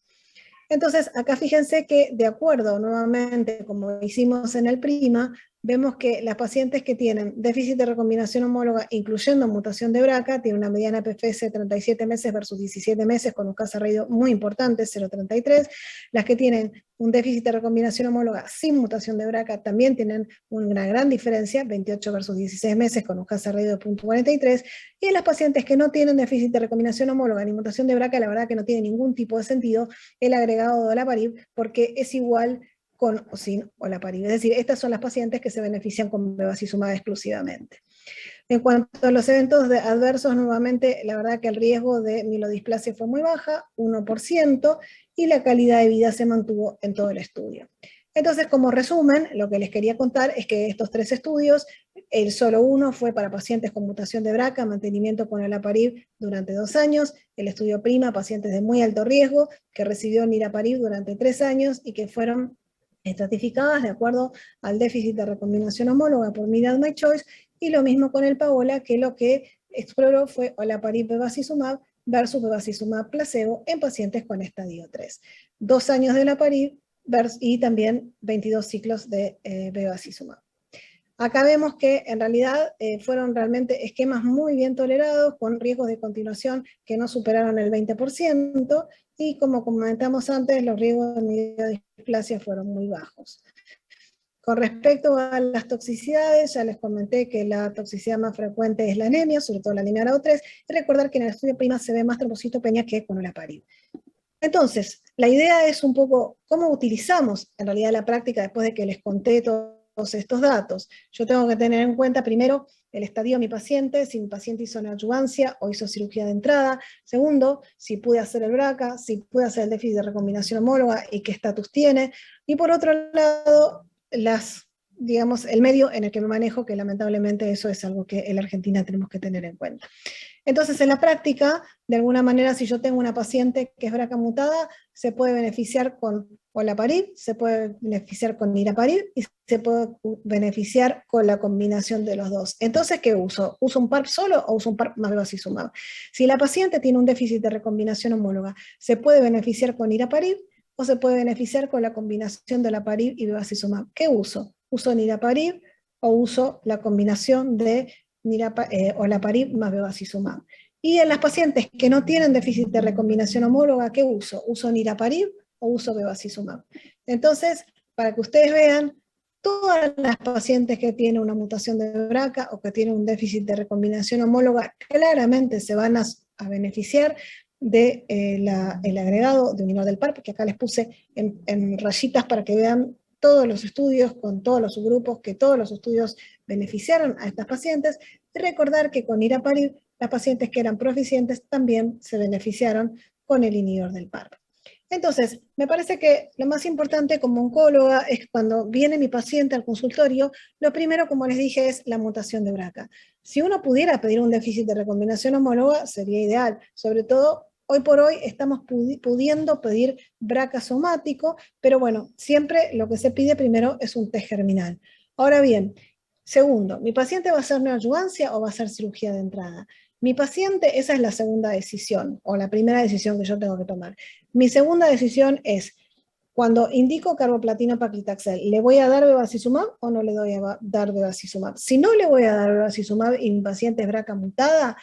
Entonces, acá fíjense que, de acuerdo, nuevamente, como hicimos en el PRIMA, vemos que las pacientes que tienen déficit de recombinación homóloga, incluyendo mutación de BRCA, tienen una mediana PFS de 37 meses versus 17 meses, con un hazard ratio muy importante, 0.33. Las que tienen un déficit de recombinación homóloga sin mutación de BRCA también tienen una gran diferencia, 28 versus 16 meses, con un hazard ratio de 0.43. Y en las pacientes que no tienen déficit de recombinación homóloga ni mutación de BRCA, la verdad que no tiene ningún tipo de sentido el agregado de olaparib, porque es igual con o sin olaparib. Es decir, estas son las pacientes que se benefician con bevacizumab exclusivamente. En cuanto a los eventos adversos, nuevamente, la verdad que el riesgo de mielodisplasia fue muy baja, 1%, y la calidad de vida se mantuvo en todo el estudio. Entonces, como resumen, lo que les quería contar es que estos 3 estudios, el solo uno fue para pacientes con mutación de BRCA, mantenimiento con olaparib durante 2 años, el estudio PRIMA, pacientes de muy alto riesgo, que recibió niraparib durante 3 años, y que fueron estratificadas de acuerdo al déficit de recombinación homóloga por Myriad My Choice, y lo mismo con el PAOLA, que lo que exploró fue olaparib bevacizumab versus bevacizumab placebo en pacientes con estadio 3. 2 años de olaparib y también 22 ciclos de bevacizumab. Acá vemos que en realidad fueron realmente esquemas muy bien tolerados, con riesgos de continuación que no superaron el 20%, y como comentamos antes, los riesgos de mielodisplasia fueron muy bajos. Con respecto a las toxicidades, ya les comenté que la toxicidad más frecuente es la anemia, sobre todo la anemia grado 3, y recordar que en el estudio PRIMA se ve más trombocitopenia que con olaparib. Entonces, la idea es un poco cómo utilizamos en realidad la práctica después de que les conté todos estos datos. Yo tengo que tener en cuenta primero el estadio de mi paciente, si mi paciente hizo neoadjuvancia o hizo cirugía de entrada. Segundo, si pude hacer el BRCA, si pude hacer el déficit de recombinación homóloga y qué estatus tiene. Y por otro lado, digamos, el medio en el que me manejo, que lamentablemente eso es algo que en la Argentina tenemos que tener en cuenta. Entonces, en la práctica, de alguna manera, si yo tengo una paciente que es BRCA mutada, se puede beneficiar con olaparib, se puede beneficiar con niraparib y se puede beneficiar con la combinación de los dos. Entonces, ¿qué uso? ¿Uso un PARP solo o uso un PARP más bevacizumab? Si la paciente tiene un déficit de recombinación homóloga, se puede beneficiar con niraparib o se puede beneficiar con la combinación de olaparib y bevacizumab. ¿Qué uso? ¿Uso niraparib o uso la combinación de olaparib más bevacizumab? Y en las pacientes que no tienen déficit de recombinación homóloga, ¿qué uso? ¿Uso niraparib o uso bevacizumab? Entonces, para que ustedes vean, todas las pacientes que tienen una mutación de BRCA o que tienen un déficit de recombinación homóloga claramente se van a beneficiar del agregado de unidad del PARP, que acá les puse en rayitas para que vean todos los estudios con todos los subgrupos, que todos los estudios beneficiaron a estas pacientes, y recordar que con niraparib las pacientes que eran proficientes también se beneficiaron con el inhibidor del PARP. Entonces, me parece que lo más importante como oncóloga es cuando viene mi paciente al consultorio, lo primero, como les dije, es la mutación de BRCA. Si uno pudiera pedir un déficit de recombinación homóloga, sería ideal. Sobre todo, hoy por hoy estamos pudiendo pedir BRCA somático, pero bueno, siempre lo que se pide primero es un test germinal. Ahora bien, segundo, ¿mi paciente va a hacer neoadjuvancia o va a hacer cirugía de entrada? Mi paciente, esa es la segunda decisión, o la primera decisión que yo tengo que tomar. Mi segunda decisión es, cuando indico carboplatino paclitaxel, ¿le voy a dar bevacizumab o no le voy a dar bevacizumab? Si no le voy a dar bevacizumab y mi paciente es BRCA mutada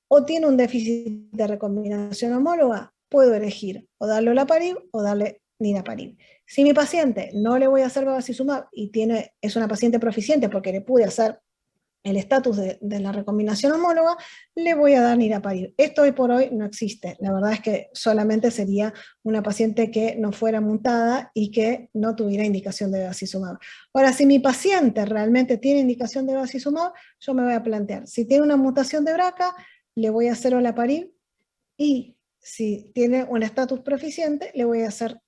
o tiene un déficit de recombinación homóloga, puedo elegir o darle olaparib o darle niraparib. Si mi paciente no le voy a hacer bevacizumab y es una paciente proficiente porque le pude hacer el estatus de la recombinación homóloga, le voy a dar niraparib. Esto hoy por hoy no existe. La verdad es que solamente sería una paciente que no fuera mutada y que no tuviera indicación de bevacizumab. Ahora, si mi paciente realmente tiene indicación de bevacizumab, yo me voy a plantear, si tiene una mutación de BRCA, le voy a hacer olaparib, y si tiene un estatus proficiente, le voy a hacer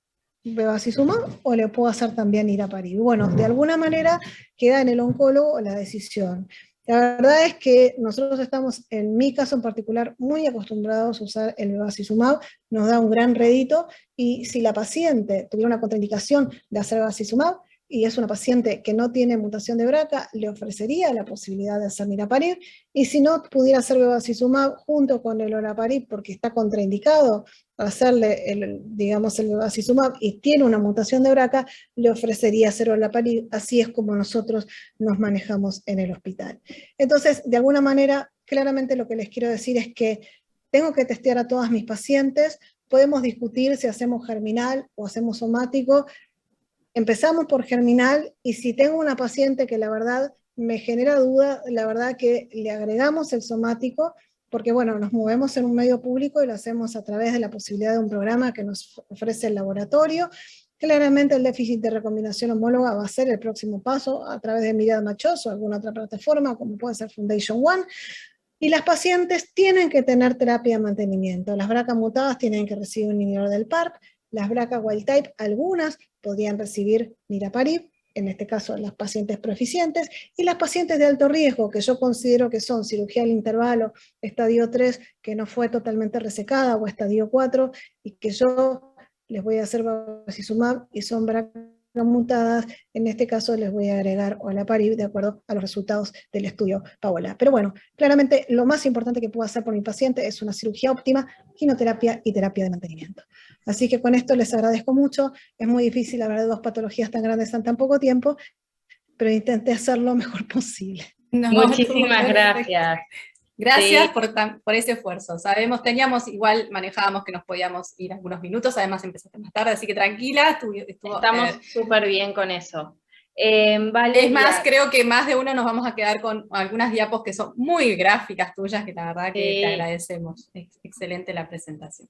bevacizumab o le puedo hacer también niraparib. Bueno, de alguna manera queda en el oncólogo la decisión. La verdad es que nosotros estamos, en mi caso en particular, muy acostumbrados a usar el bevacizumab, nos da un gran rédito, y si la paciente tuviera una contraindicación de hacer bevacizumab, y es una paciente que no tiene mutación de BRCA, le ofrecería la posibilidad de hacer niraparib, y si no pudiera hacer bevacizumab junto con el olaparib porque está contraindicado hacerle el bevacizumab y tiene una mutación de BRCA, le ofrecería hacer olaparib. Así es como nosotros nos manejamos en el hospital. Entonces, de alguna manera, claramente lo que les quiero decir es que tengo que testear a todas mis pacientes, podemos discutir si hacemos germinal o hacemos somático. Empezamos por germinal, y si tengo una paciente que la verdad me genera duda, la verdad que le agregamos el somático, porque bueno, nos movemos en un medio público y lo hacemos a través de la posibilidad de un programa que nos ofrece el laboratorio. Claramente el déficit de recombinación homóloga va a ser el próximo paso a través de Myriad Match o alguna otra plataforma, como puede ser Foundation One. Y las pacientes tienen que tener terapia de mantenimiento. Las BRCA mutadas tienen que recibir un inhibidor del PARP, las BRCA wild type, algunas podrían recibir niraparib, en este caso las pacientes proficientes, y las pacientes de alto riesgo, que yo considero que son cirugía al intervalo, estadio 3, que no fue totalmente resecada, o estadio 4, y que yo les voy a hacer bevacizumab y son BRCA mutadas, en este caso les voy a agregar olaparib de acuerdo a los resultados del estudio Paola. Pero bueno, claramente lo más importante que puedo hacer por mi paciente es una cirugía óptima, quimioterapia y terapia de mantenimiento. Así que con esto les agradezco mucho. Es muy difícil hablar de dos patologías tan grandes en tan poco tiempo, pero intenté hacerlo lo mejor posible. No, muchísimas gracias. Gracias por ese esfuerzo. Igual manejábamos que nos podíamos ir algunos minutos, además empezaste más tarde, así que tranquila. Estamos súper bien con eso. Es más, creo que más de uno nos vamos a quedar con algunas diapos que son muy gráficas tuyas, que la verdad que te agradecemos. Excelente la presentación.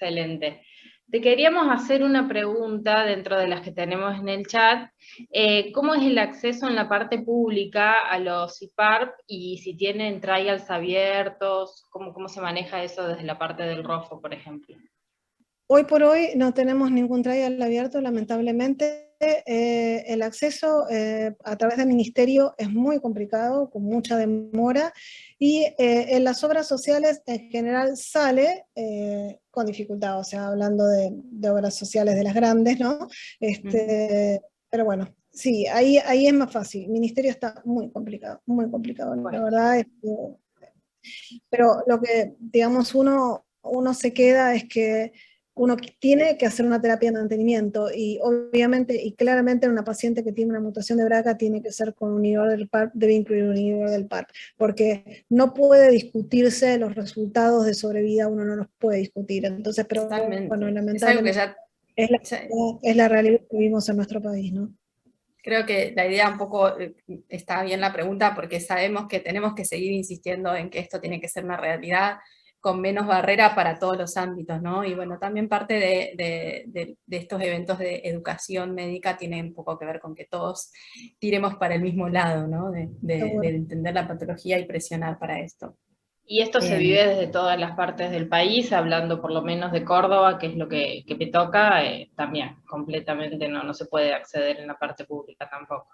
Excelente. Te queríamos hacer una pregunta dentro de las que tenemos en el chat. ¿Cómo es el acceso en la parte pública a los IPARP y si tienen trials abiertos? ¿Cómo se maneja eso desde la parte del ROFO, por ejemplo? Hoy por hoy no tenemos ningún trial abierto, lamentablemente. El acceso a través del ministerio es muy complicado, con mucha demora, y en las obras sociales en general sale con dificultad, o sea, hablando de obras sociales de las grandes, ¿no? Pero bueno, sí, ahí es más fácil. El ministerio está muy complicado, Bueno. la verdad. Pero lo que, digamos, uno se queda es que uno tiene que hacer una terapia de mantenimiento, y obviamente y claramente en una paciente que tiene una mutación de BRCA tiene que ser con un inhibidor del PARP, debe incluir un inhibidor del PARP, porque no puede discutirse los resultados de sobrevida, uno no los puede discutir. Entonces, pero Totalmente. bueno, Es algo que lamentablemente ya... es la realidad que vivimos en nuestro país, ¿no? Creo que la idea un poco está bien la pregunta, porque sabemos que tenemos que seguir insistiendo en que esto tiene que ser una realidad con menos barrera para todos los ámbitos, ¿no? Y bueno, también parte de estos eventos de educación médica tiene un poco que ver con que todos tiremos para el mismo lado, ¿no? De entender la patología y presionar para esto. Y esto se vive desde todas las partes del país, hablando por lo menos de Córdoba, que es lo que me toca, también completamente no se puede acceder en la parte pública tampoco.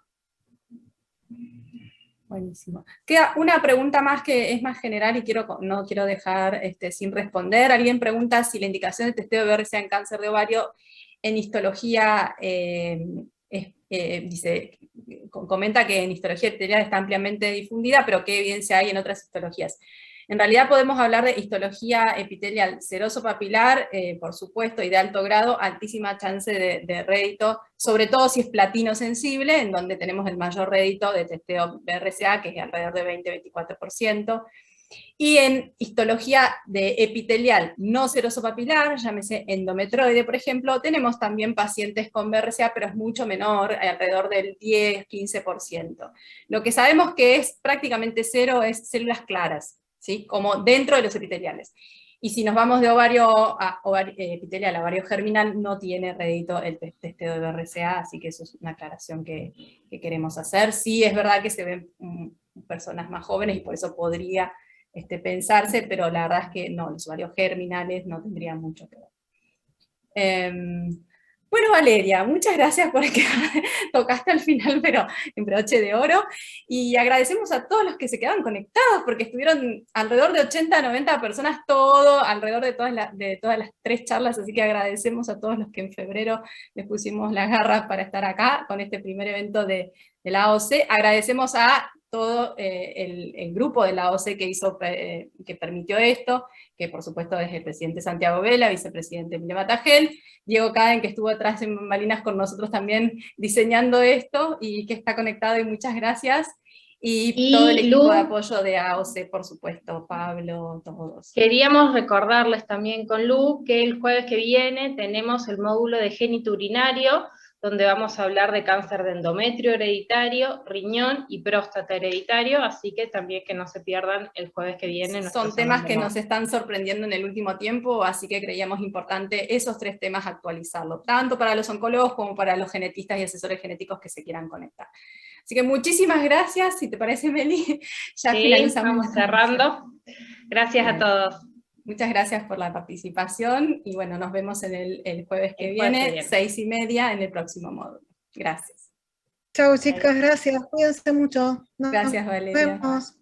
Buenísimo. Queda una pregunta más que es más general y no quiero dejar sin responder. Alguien pregunta si la indicación de testeo de BRCA en cáncer de ovario en histología, comenta que en histología epitelial está ampliamente difundida, pero qué evidencia hay en otras histologías. En realidad podemos hablar de histología epitelial seroso papilar, por supuesto, y de alto grado, altísima chance de rédito, sobre todo si es platino sensible, en donde tenemos el mayor rédito de testeo BRCA, que es alrededor de 20-24%. Y en histología de epitelial no seroso papilar, llámese endometroide, por ejemplo, tenemos también pacientes con BRCA, pero es mucho menor, alrededor del 10-15%. Lo que sabemos que es prácticamente cero es células claras, ¿sí? Como dentro de los epiteliales. Y si nos vamos de ovario epitelial a ovario germinal, no tiene rédito el testeo de BRCA, así que eso es una aclaración que queremos hacer. Sí, es verdad que se ven personas más jóvenes y por eso podría pensarse, pero la verdad es que no, los ovarios germinales no tendrían mucho que ver. Bueno, Valeria, muchas gracias por que tocaste al final, pero en broche de oro, y agradecemos a todos los que se quedaron conectados, porque estuvieron alrededor de 80-90 personas, todo alrededor de todas las 3 charlas, así que agradecemos a todos los que en febrero les pusimos las garras para estar acá, con este primer evento de la AOC. Agradecemos a todo el grupo de la AOC que permitió esto, que por supuesto es el presidente Santiago Vela, vicepresidente Emilio Matagel, Diego Caden, que estuvo atrás en bambalinas con nosotros también diseñando esto, y que está conectado, y muchas gracias, y todo el equipo de apoyo de AOC, por supuesto, Pablo, todos. Queríamos recordarles también con Lu que el jueves que viene tenemos el módulo de génito urinario, donde vamos a hablar de cáncer de endometrio hereditario, riñón y próstata hereditario, así que también que no se pierdan el jueves que viene. Son temas que nos están sorprendiendo en el último tiempo, así que creíamos importante esos 3 temas actualizarlos, tanto para los oncólogos como para los genetistas y asesores genéticos que se quieran conectar. Así que muchísimas gracias, si te parece, Meli, ya sí, finalizamos. Estamos cerrando. Gracias a todos. Muchas gracias por la participación, y bueno, nos vemos en el jueves que viene, 6:30, en el próximo módulo. Gracias. Chao, chicas, gracias. Cuídense mucho. Gracias, Valeria. Nos vemos.